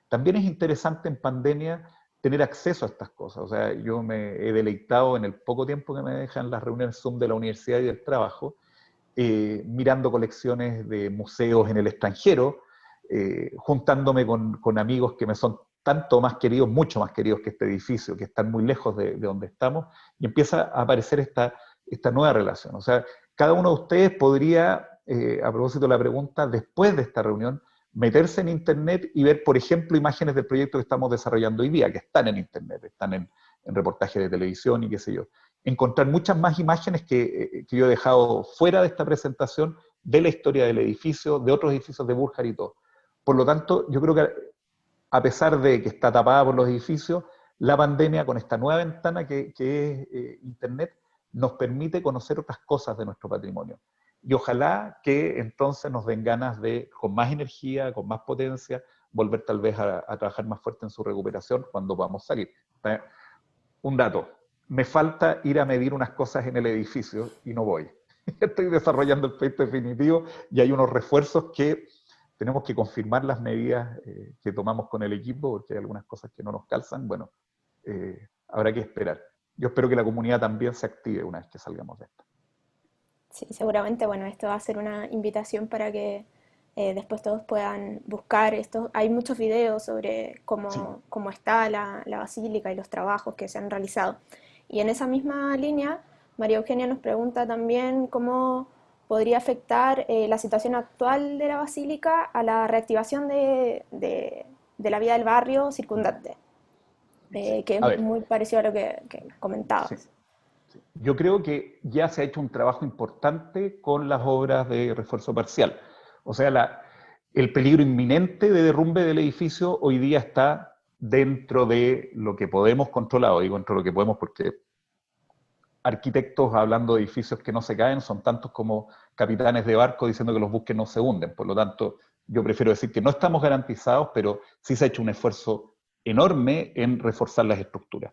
También es interesante en pandemia tener acceso a estas cosas. O sea, yo me he deleitado en el poco tiempo que me dejan las reuniones Zoom de la universidad y del trabajo, mirando colecciones de museos en el extranjero, juntándome con amigos que me son tanto más queridos, mucho más queridos que este edificio, que están muy lejos de donde estamos, y empieza a aparecer esta nueva relación. O sea, cada uno de ustedes podría, a propósito de la pregunta, después de esta reunión, meterse en Internet y ver, por ejemplo, imágenes del proyecto que estamos desarrollando hoy día, que están en Internet, están en reportajes de televisión y qué sé yo. Encontrar muchas más imágenes que yo he dejado fuera de esta presentación de la historia del edificio, de otros edificios de Burjar y todo. Por lo tanto, yo creo que a pesar de que está tapada por los edificios, la pandemia con esta nueva ventana que es Internet nos permite conocer otras cosas de nuestro patrimonio. Y ojalá que entonces nos den ganas de, con más energía, con más potencia, volver tal vez a trabajar más fuerte en su recuperación cuando podamos salir. Un dato, me falta ir a medir unas cosas en el edificio y no voy. Estoy desarrollando el proyecto definitivo y hay unos refuerzos que tenemos que confirmar las medidas que tomamos con el equipo, porque hay algunas cosas que no nos calzan. Bueno, habrá que esperar. Yo espero que la comunidad también se active una vez que salgamos de esto. Sí, seguramente, bueno, esto va a ser una invitación para que después todos puedan buscar esto. Hay muchos videos sobre Sí. cómo está la basílica y los trabajos que se han realizado. Y en esa misma línea, María Eugenia nos pregunta también cómo podría afectar la situación actual de la basílica a la reactivación de la vida del barrio circundante, Sí. que es A ver, muy parecido a lo que sí. comentabas. Sí. Yo creo que ya se ha hecho un trabajo importante con las obras de refuerzo parcial. O sea, el peligro inminente de derrumbe del edificio hoy día está dentro de lo que podemos controlar, digo dentro de lo que podemos porque arquitectos hablando de edificios que no se caen son tantos como capitanes de barco diciendo que los buques no se hunden. Por lo tanto, yo prefiero decir que no estamos garantizados, pero sí se ha hecho un esfuerzo enorme en reforzar las estructuras.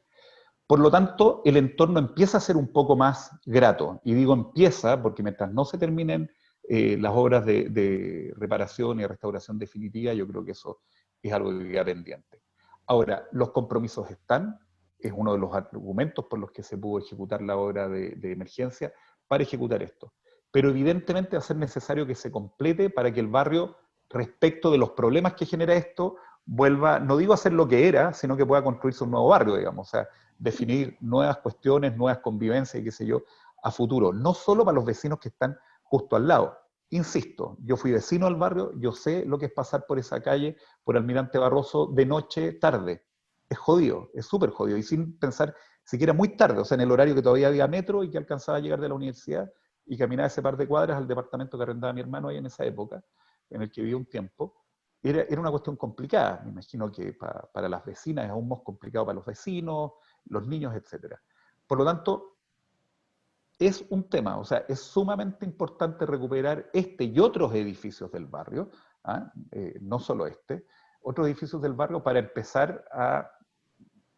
Por lo tanto, el entorno empieza a ser un poco más grato. Y digo empieza porque mientras no se terminen las obras de reparación y restauración definitiva, yo creo que eso es algo que queda pendiente. Ahora, los compromisos están, es uno de los argumentos por los que se pudo ejecutar la obra de emergencia para ejecutar esto. Pero evidentemente va a ser necesario que se complete para que el barrio, respecto de los problemas que genera esto, vuelva, no digo a ser lo que era, sino que pueda construirse un nuevo barrio, digamos. O sea, definir nuevas cuestiones, nuevas convivencias y qué sé yo, a futuro. No solo para los vecinos que están justo al lado. Insisto, yo fui vecino al barrio, yo sé lo que es pasar por esa calle, por Almirante Barroso, de noche, tarde. Es jodido, es súper jodido. Y sin pensar siquiera muy tarde, o sea, en el horario que todavía había metro y que alcanzaba a llegar de la universidad y caminar ese par de cuadras al departamento que arrendaba mi hermano ahí en esa época, en el que viví un tiempo. era una cuestión complicada. Me imagino que para las vecinas es aún más complicado para los vecinos, los niños, etc. Por lo tanto, es un tema, o sea, es sumamente importante recuperar este y otros edificios del barrio, no solo este, otros edificios del barrio para empezar a,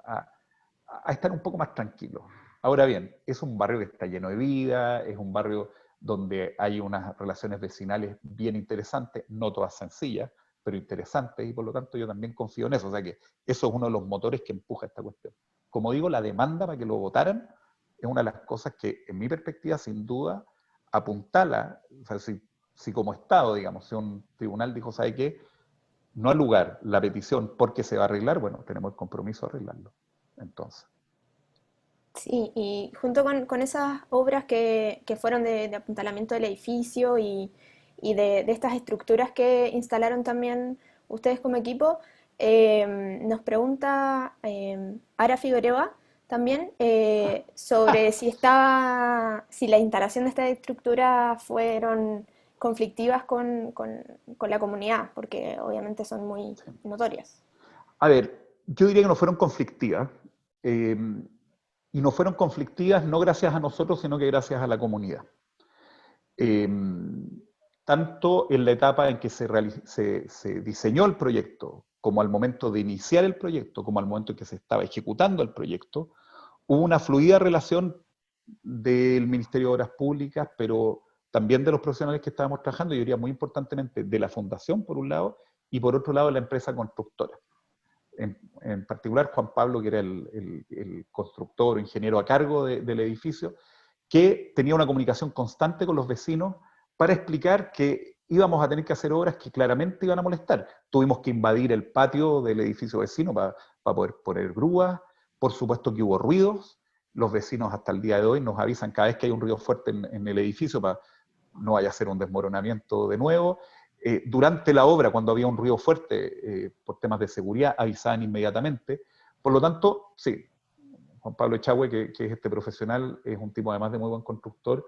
a estar un poco más tranquilos. Ahora bien, es un barrio que está lleno de vida, es un barrio donde hay unas relaciones vecinales bien interesantes, no todas sencillas, pero interesantes, y por lo tanto yo también confío en eso. O sea que eso es uno de los motores que empuja esta cuestión. Como digo, la demanda para que lo votaran es una de las cosas que, en mi perspectiva, sin duda, apuntala, o sea, si como Estado, digamos, si un tribunal dijo, ¿sabe qué? No al lugar la petición porque se va a arreglar, bueno, tenemos el compromiso de arreglarlo. Entonces. Sí, y junto con esas obras que fueron de apuntalamiento del edificio y de estas estructuras que instalaron también ustedes como equipo, nos pregunta Ara Figueroa también sobre si la instalación de estas estructuras fueron conflictivas con la comunidad, porque obviamente son muy notorias. A ver, yo diría que no fueron conflictivas. eh, y no fueron conflictivas no gracias a nosotros, sino que gracias a la comunidad. Eh, Tanto en la etapa en que se diseñó el proyecto, como al momento de iniciar el proyecto, como al momento en que se estaba ejecutando el proyecto, hubo una fluida relación del Ministerio de Obras Públicas, pero también de los profesionales que estábamos trabajando, y yo diría muy importantemente de la fundación, por un lado, y por otro lado de la empresa constructora. En particular Juan Pablo, que era el constructor o ingeniero a cargo del edificio, que tenía una comunicación constante con los vecinos para explicar que íbamos a tener que hacer obras que claramente iban a molestar. Tuvimos que invadir el patio del edificio vecino para poder poner grúas. Por supuesto que hubo ruidos. Los vecinos hasta el día de hoy nos avisan cada vez que hay un ruido fuerte en el edificio para no vaya a ser un desmoronamiento de nuevo. Durante la obra, cuando había un ruido fuerte, por temas de seguridad, avisaban inmediatamente. Por lo tanto, sí, Juan Pablo Echagüe, que es este profesional, es un tipo además de muy buen constructor,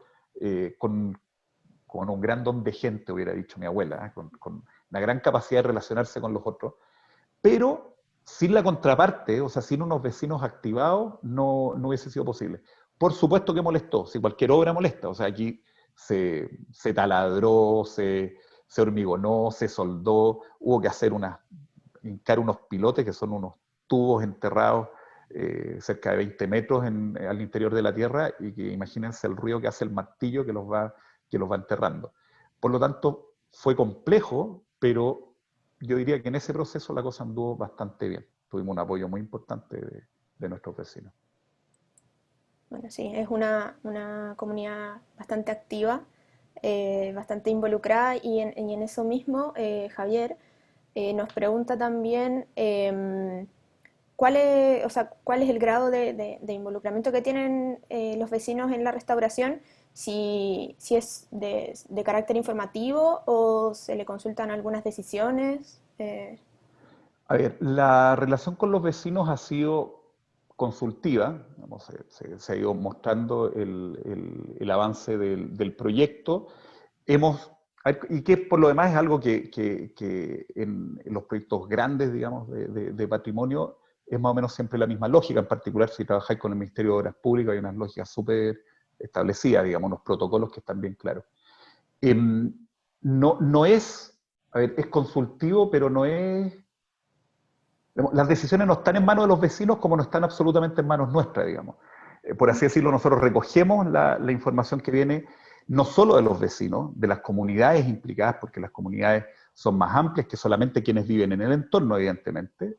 con un gran don de gente, hubiera dicho mi abuela, con una gran capacidad de relacionarse con los otros, pero sin la contraparte, o sea, sin unos vecinos activados, no hubiese sido posible. Por supuesto que molestó, si cualquier obra molesta, o sea, aquí se taladró, se hormigonó, se soldó, hubo que hincar unos pilotes que son unos tubos enterrados cerca de 20 metros al interior de la tierra, y que imagínense el ruido que hace el martillo que los va enterrando. Por lo tanto, fue complejo, pero yo diría que en ese proceso la cosa anduvo bastante bien. Tuvimos un apoyo muy importante de nuestros vecinos. Bueno, sí, es una comunidad bastante activa, bastante involucrada y en eso mismo, Javier nos pregunta también o sea, cuál es el grado de involucramiento que tienen los vecinos en la restauración, si es de carácter informativo o se le consultan algunas decisiones. A ver, la relación con los vecinos ha sido consultiva, digamos, se ha ido mostrando el avance del proyecto. Y que por lo demás es algo que en los proyectos grandes, digamos, de patrimonio, es más o menos siempre la misma lógica. En particular, si trabajáis con el Ministerio de Obras Públicas, hay unas lógicas súper establecidas, digamos, unos protocolos que están bien claros. Em, no es, a ver, es consultivo, pero no es. Las decisiones no están en manos de los vecinos como no están absolutamente en manos nuestras, digamos. Por así decirlo, nosotros recogemos la información que viene no solo de los vecinos, de las comunidades implicadas, porque las comunidades son más amplias que solamente quienes viven en el entorno, evidentemente.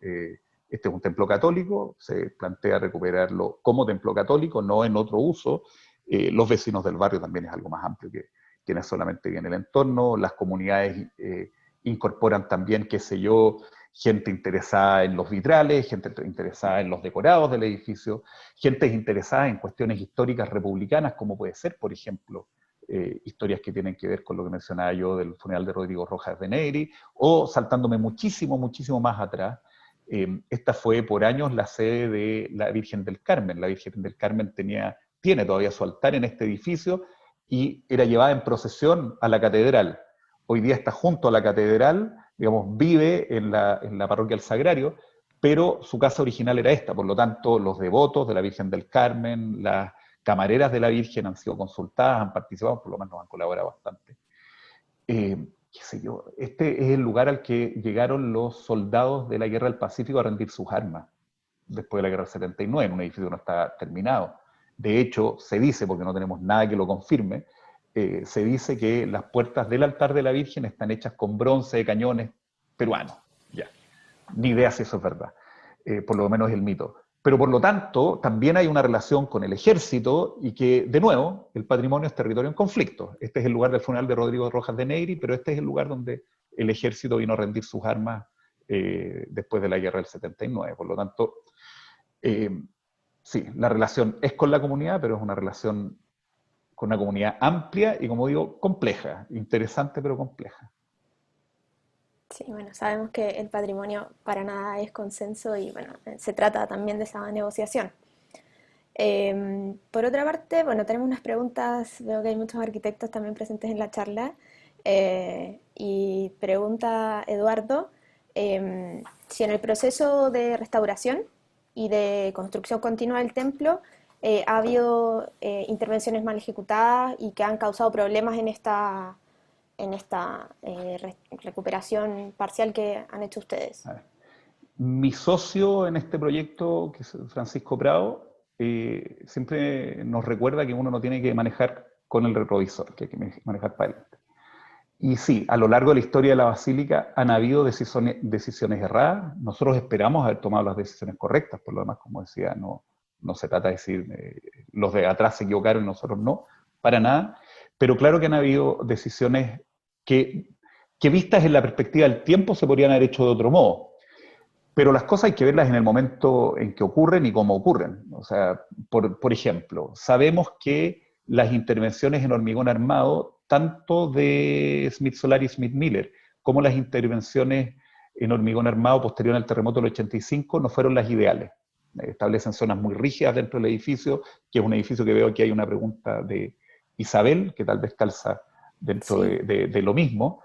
Este es un templo católico, se plantea recuperarlo como templo católico, no en otro uso. Los vecinos del barrio también es algo más amplio que quienes solamente viven en el entorno. Las comunidades incorporan también, qué sé yo, gente interesada en los vitrales, gente interesada en los decorados del edificio, gente interesada en cuestiones históricas republicanas, como puede ser, por ejemplo, historias que tienen que ver con lo que mencionaba yo del funeral de Rodrigo Rojas de Negri, o saltándome muchísimo, muchísimo más atrás, esta fue por años la sede de la Virgen del Carmen. La Virgen del Carmen tiene todavía su altar en este edificio y era llevada en procesión a la catedral. Hoy día está junto a la catedral digamos, vive en la parroquia del Sagrario, pero su casa original era esta, por lo tanto, los devotos de la Virgen del Carmen, las camareras de la Virgen han sido consultadas, han participado, por lo menos han colaborado bastante. Qué sé yo, este es el lugar al que llegaron los soldados de la Guerra del Pacífico a rendir sus armas, después de la Guerra del 79, en un edificio que no está terminado. De hecho, se dice, porque no tenemos nada que lo confirme, se dice que las puertas del altar de la Virgen están hechas con bronce de cañones peruanos. Ya, ni idea si eso es verdad, por lo menos es el mito. Pero por lo tanto, también hay una relación con el ejército y que, de nuevo, el patrimonio es territorio en conflicto. Este es el lugar del funeral de Rodrigo Rojas de Negri, pero este es el lugar donde el ejército vino a rendir sus armas después de la guerra del 79. Por lo tanto, sí, la relación es con la comunidad, pero es una relación con una comunidad amplia y, como digo, compleja, interesante pero compleja. Sí, bueno, sabemos que el patrimonio para nada es consenso y bueno, se trata también de esa negociación. Por otra parte, bueno, tenemos unas preguntas, veo que hay muchos arquitectos también presentes en la charla, y pregunta Eduardo, si en el proceso de restauración y de construcción continua del templo ha habido intervenciones mal ejecutadas y que han causado problemas en esta recuperación parcial que han hecho ustedes. Mi socio en este proyecto, que es Francisco Prado, siempre nos recuerda que uno no tiene que manejar con el retrovisor, que hay que manejar para adelante. Y sí, a lo largo de la historia de la Basílica han habido decisiones erradas. Nosotros esperamos haber tomado las decisiones correctas, por lo demás, como decía, no se trata de decir los de atrás se equivocaron y nosotros no, para nada. Pero claro que han habido decisiones que, que vistas en la perspectiva del tiempo se podrían haber hecho de otro modo. Pero las cosas hay que verlas en el momento en que ocurren y cómo ocurren. O sea, por ejemplo, sabemos que las intervenciones en hormigón armado, tanto de Smith Solar y Smith Miller, como las intervenciones en hormigón armado posterior al terremoto del 85, no fueron las ideales. Establecen zonas muy rígidas dentro del edificio, que es un edificio que veo aquí hay una pregunta de Isabel, que tal vez calza dentro Sí. de lo mismo,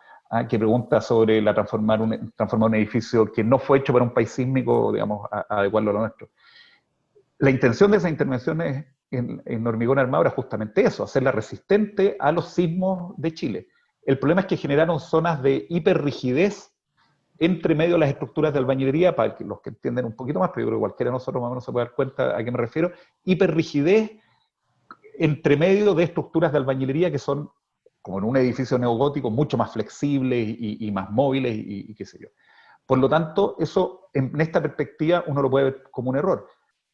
que pregunta sobre transformar un edificio que no fue hecho para un país sísmico, digamos, a adecuarlo a lo nuestro. La intención de esas intervenciones en hormigón armado era justamente eso, hacerla resistente a los sismos de Chile. El problema es que generaron zonas de hiperrigidez entre medio de las estructuras de albañilería, para los que entienden un poquito más, pero yo creo que cualquiera de nosotros más o menos se puede dar cuenta a qué me refiero, hiperrigidez entre medio de estructuras de albañilería que son, como en un edificio neogótico, mucho más flexibles y más móviles y qué sé yo. Por lo tanto, eso en esta perspectiva uno lo puede ver como un error.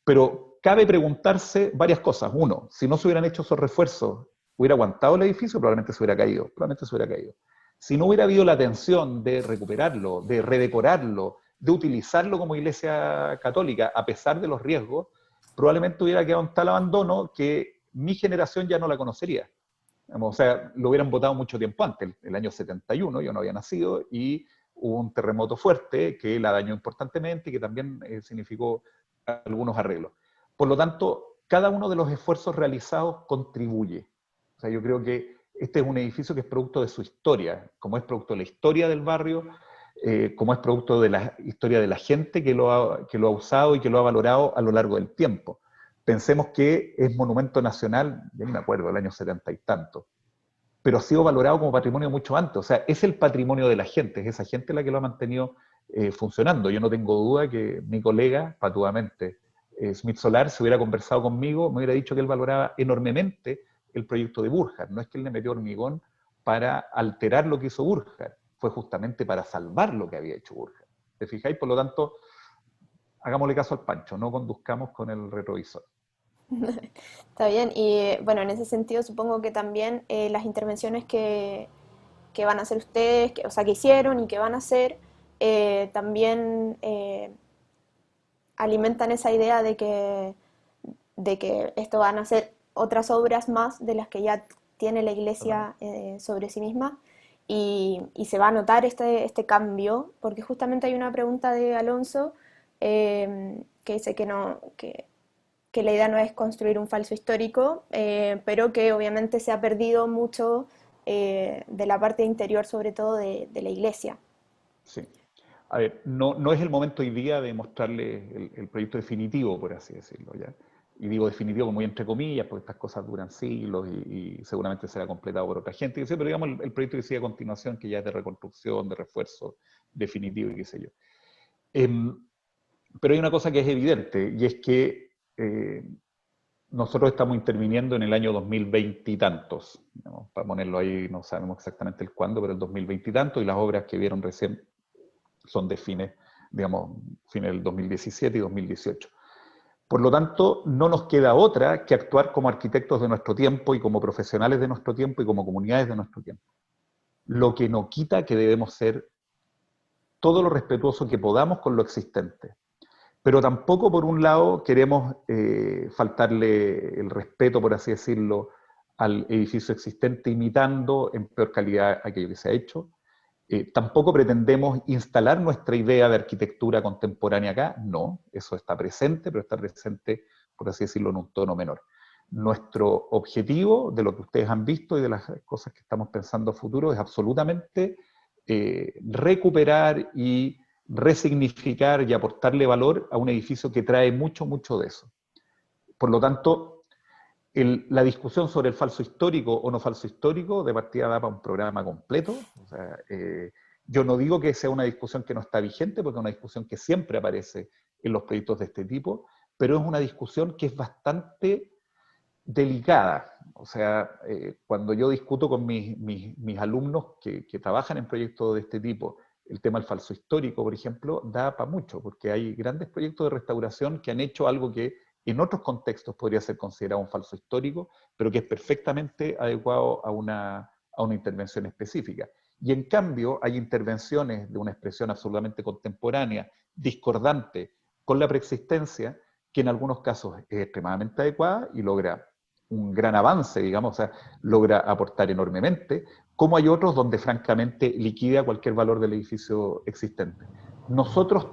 Pero cabe preguntarse varias cosas. Uno, si no se hubieran hecho esos refuerzos, ¿hubiera aguantado el edificio? Probablemente se hubiera caído. Probablemente se hubiera caído. Si no hubiera habido la atención de recuperarlo, de redecorarlo, de utilizarlo como iglesia católica, a pesar de los riesgos, probablemente hubiera quedado en tal abandono que mi generación ya no la conocería. O sea, lo hubieran votado mucho tiempo antes, el año 71, yo no había nacido, y hubo un terremoto fuerte que la dañó importantemente y que también significó algunos arreglos. Por lo tanto, cada uno de los esfuerzos realizados contribuye. O sea, yo creo que este es un edificio que es producto de su historia, como es producto de la historia del barrio, como es producto de la historia de la gente que lo ha usado y que lo ha valorado a lo largo del tiempo. Pensemos que es monumento nacional, ya ni me acuerdo, del año 70 y tanto, pero ha sido valorado como patrimonio mucho antes. O sea, es el patrimonio de la gente, es esa gente la que lo ha mantenido funcionando. Yo no tengo duda que mi colega, patuamente, Smith Solar, si hubiera conversado conmigo, me hubiera dicho que él valoraba enormemente el proyecto de Burkhardt. No es que él le metió hormigón para alterar lo que hizo Burkhardt, fue justamente para salvar lo que había hecho Burkhardt. ¿Te fijáis? Por lo tanto, hagámosle caso al Pancho, no conduzcamos con el retrovisor. Está bien, y bueno, en ese sentido supongo que también las intervenciones que van a hacer ustedes, o sea, que hicieron y que van a hacer, también alimentan esa idea de que esto van a ser otras obras más de las que ya tiene la iglesia sobre sí misma y se va a notar este cambio, porque justamente hay una pregunta de Alonso que dice que no, que la idea no es construir un falso histórico, pero que obviamente se ha perdido mucho de la parte interior, sobre todo de la iglesia. Sí. A ver, no es el momento hoy día de mostrarle el proyecto definitivo, por así decirlo, ¿ya? Y digo definitivo muy entre comillas, porque estas cosas duran siglos y seguramente será completado por otra gente, pero digamos el proyecto que sigue a continuación, que ya es de reconstrucción, de refuerzo definitivo y qué sé yo. Em, pero hay una cosa que es evidente, y es que nosotros estamos interviniendo en el año 2020 y tantos, ¿no? Para ponerlo ahí, no sabemos exactamente el cuándo, pero el 2020 y tanto, y las obras que vieron recién son de fines, digamos, fines del 2017 y 2018. Por lo tanto, no nos queda otra que actuar como arquitectos de nuestro tiempo y como profesionales de nuestro tiempo y como comunidades de nuestro tiempo. Lo que no quita que debemos ser todo lo respetuoso que podamos con lo existente. Pero tampoco, por un lado, queremos faltarle el respeto, por así decirlo, al edificio existente, imitando en peor calidad aquello que se ha hecho. Tampoco pretendemos instalar nuestra idea de arquitectura contemporánea acá, no, eso está presente, pero está presente, por así decirlo, en un tono menor. Nuestro objetivo, de lo que ustedes han visto y de las cosas que estamos pensando a futuro, es absolutamente recuperar y resignificar y aportarle valor a un edificio que trae mucho, mucho de eso. Por lo tanto, la discusión sobre el falso histórico o no falso histórico de partida da para un programa completo. O sea, yo no digo que sea una discusión que no está vigente, porque es una discusión que siempre aparece en los proyectos de este tipo, pero es una discusión que es bastante delicada. O sea, cuando yo discuto con mis alumnos que trabajan en proyectos de este tipo, el tema del falso histórico, por ejemplo, da para mucho, porque hay grandes proyectos de restauración que han hecho algo que en otros contextos podría ser considerado un falso histórico, pero que es perfectamente adecuado a una intervención específica. Y en cambio, hay intervenciones de una expresión absolutamente contemporánea, discordante con la preexistencia, que en algunos casos es extremadamente adecuada y logra un gran avance, digamos, o sea, logra aportar enormemente, como hay otros donde francamente liquida cualquier valor del edificio existente. Nosotros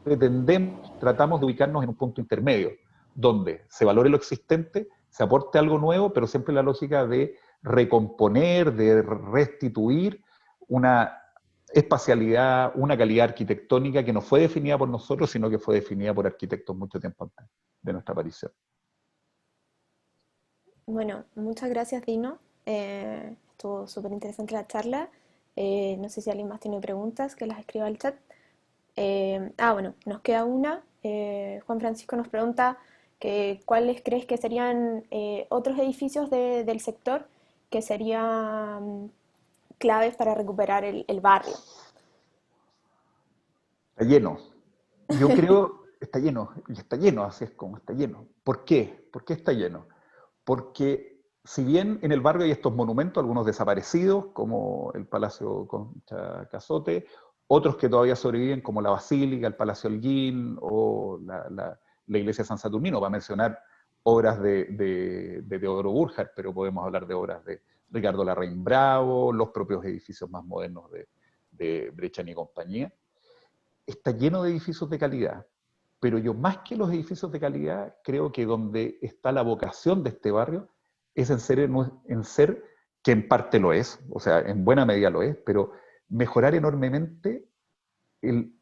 pretendemos, tratamos de ubicarnos en un punto intermedio, donde se valore lo existente, se aporte algo nuevo, pero siempre la lógica de recomponer, de restituir una espacialidad, una calidad arquitectónica que no fue definida por nosotros, sino que fue definida por arquitectos mucho tiempo antes de nuestra aparición. Bueno, muchas gracias, Dino. Estuvo súper interesante la charla. No sé si alguien más tiene preguntas, que las escriba al chat. Bueno, nos queda una. Juan Francisco nos pregunta que cuáles crees que serían otros edificios del sector que serían claves para recuperar el barrio. Está lleno. Yo creo, está lleno, y está lleno, así es como está lleno. ¿Por qué? ¿Por qué está lleno? Porque si bien en el barrio hay estos monumentos, algunos desaparecidos, como el Palacio Concha Cazotte, otros que todavía sobreviven, como la Basílica, el Palacio Holguín o la Iglesia de San Saturnino, para mencionar obras de Teodoro Burkhardt, pero podemos hablar de obras de Ricardo Larraín Bravo, los propios edificios más modernos de Brechani y compañía. Está lleno de edificios de calidad, pero yo más que los edificios de calidad, creo que donde está la vocación de este barrio es en ser, que en parte lo es, o sea, en buena medida lo es, pero mejorar enormemente el,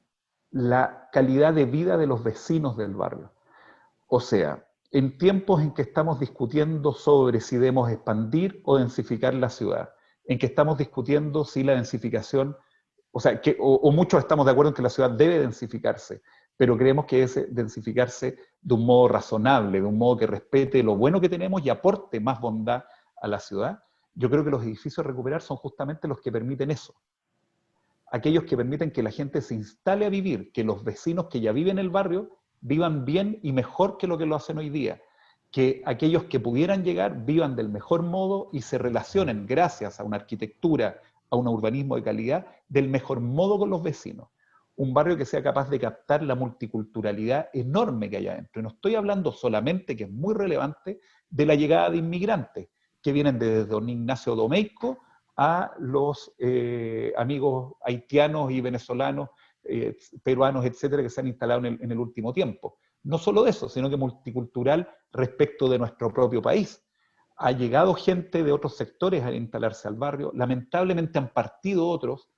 la calidad de vida de los vecinos del barrio. O sea, en tiempos en que estamos discutiendo sobre si debemos expandir o densificar la ciudad, en que estamos discutiendo si la densificación, o sea, o muchos estamos de acuerdo en que la ciudad debe densificarse, pero creemos que debe densificarse de un modo razonable, de un modo que respete lo bueno que tenemos y aporte más bondad a la ciudad. Yo creo que los edificios a recuperar son justamente los que permiten eso. Aquellos que permiten que la gente se instale a vivir, que los vecinos que ya viven en el barrio vivan bien y mejor que lo que lo hacen hoy día. Que aquellos que pudieran llegar vivan del mejor modo y se relacionen, gracias a una arquitectura, a un urbanismo de calidad, del mejor modo con los vecinos. Un barrio que sea capaz de captar la multiculturalidad enorme que hay adentro. Y no estoy hablando solamente, que es muy relevante, de la llegada de inmigrantes, que vienen desde don Ignacio Domeyko a los amigos haitianos y venezolanos, peruanos, etcétera, que se han instalado en el último tiempo. No solo eso, sino que multicultural respecto de nuestro propio país. Ha llegado gente de otros sectores a instalarse al barrio, lamentablemente han partido otros.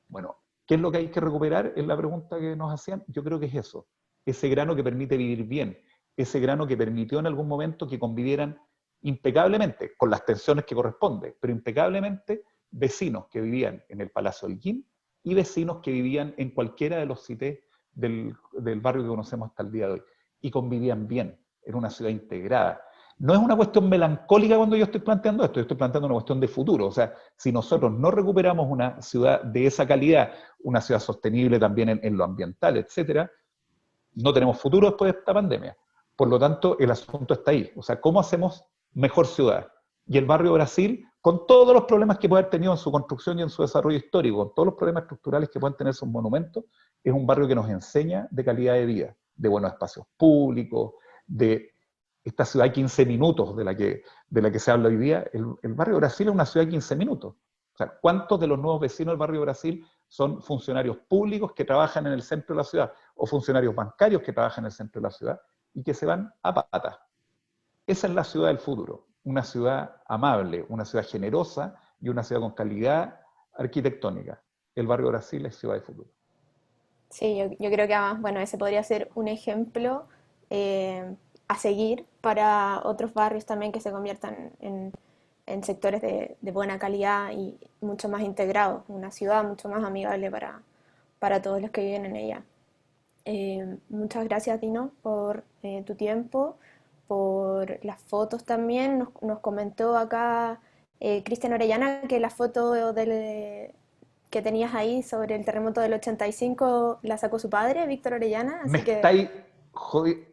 Bueno, ¿Qué es lo que hay que recuperar? Es la pregunta que nos hacían. Yo creo que es eso, ese grano que permite vivir bien, ese grano que permitió en algún momento que convivieran impecablemente, con las tensiones que corresponde, pero impecablemente vecinos que vivían en el Palacio Holguín y vecinos que vivían en cualquiera de los cités del barrio que conocemos hasta el día de hoy. Y convivían bien, en una ciudad integrada. No es una cuestión melancólica cuando yo estoy planteando esto, yo estoy planteando una cuestión de futuro. O sea, si nosotros no recuperamos una ciudad de esa calidad, una ciudad sostenible también en lo ambiental, etcétera, no tenemos futuro después de esta pandemia. Por lo tanto, el asunto está ahí. O sea, ¿cómo hacemos mejor ciudad? Y el barrio Brasil, con todos los problemas que puede haber tenido en su construcción y en su desarrollo histórico, con todos los problemas estructurales que pueden tener sus monumentos, es un barrio que nos enseña de calidad de vida, de buenos espacios públicos, de esta ciudad de 15 minutos de la que se habla hoy día. El barrio Brasil es una ciudad de 15 minutos. O sea, ¿cuántos de los nuevos vecinos del barrio Brasil son funcionarios públicos que trabajan en el centro de la ciudad o funcionarios bancarios que trabajan en el centro de la ciudad y que se van a pata? Esa es la ciudad del futuro, una ciudad amable, una ciudad generosa y una ciudad con calidad arquitectónica. El barrio Brasil es ciudad del futuro. Sí, yo creo que además, bueno, ese podría ser un ejemplo a seguir para otros barrios también que se conviertan en sectores de buena calidad y mucho más integrados, una ciudad mucho más amigable para todos los que viven en ella. Muchas gracias, Dino, por tu tiempo, por las fotos también. Nos comentó acá Cristian Orellana que la foto que tenías ahí sobre el terremoto del 85 la sacó su padre, Víctor Orellana, Me así que estáis jodiendo.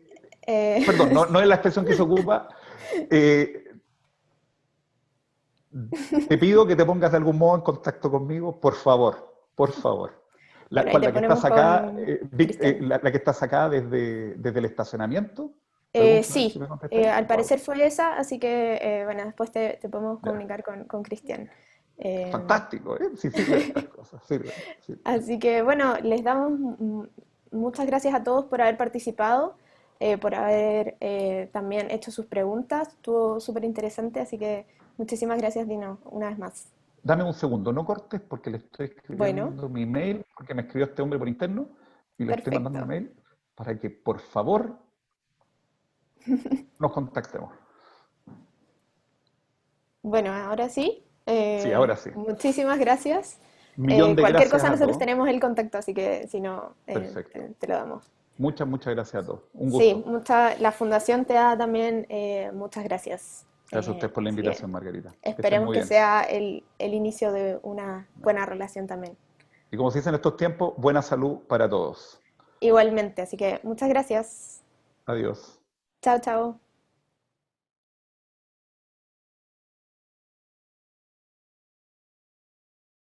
eh, Perdón, no es la expresión que se ocupa. Eh, Te pido que te pongas de algún modo en contacto conmigo, por favor, por favor. bueno, ahí ¿Cuál, te la que está ponemos sacada, con Cristian. la que está sacada desde el estacionamiento? Pregunto, a ver si Sí, me contestáis. al Wow, parecer fue esa, así que bueno, después te podemos ya. comunicar con Cristian. Eh, Fantástico, ¿eh? Si sirven estas cosas, sirven, sirven. Así que bueno, les damos muchas gracias a todos por haber participado, por haber también hecho sus preguntas. Estuvo súper interesante, así que muchísimas gracias, Dino, una vez más. Dame un segundo, no cortes porque le estoy Bueno, escribiendo mi mail, porque me escribió este hombre por interno y le estoy mandando un perfecto. mail para que por favor nos contactemos. Bueno, ahora sí, Sí, ahora sí. muchísimas gracias. Millón de Cualquier gracias cosa a nosotros todos. tenemos el contacto, así que si no, Perfecto. te lo damos. Muchas gracias a todos. Un Sí, gusto. la fundación te da también muchas gracias. Gracias a ustedes por la Así que invitación, Margarita. Que estén esperemos muy que bien. sea el inicio de una buena relación también. Y como se dice en estos tiempos, buena salud para todos. Igualmente, así que muchas gracias. Adiós. Chao, chao.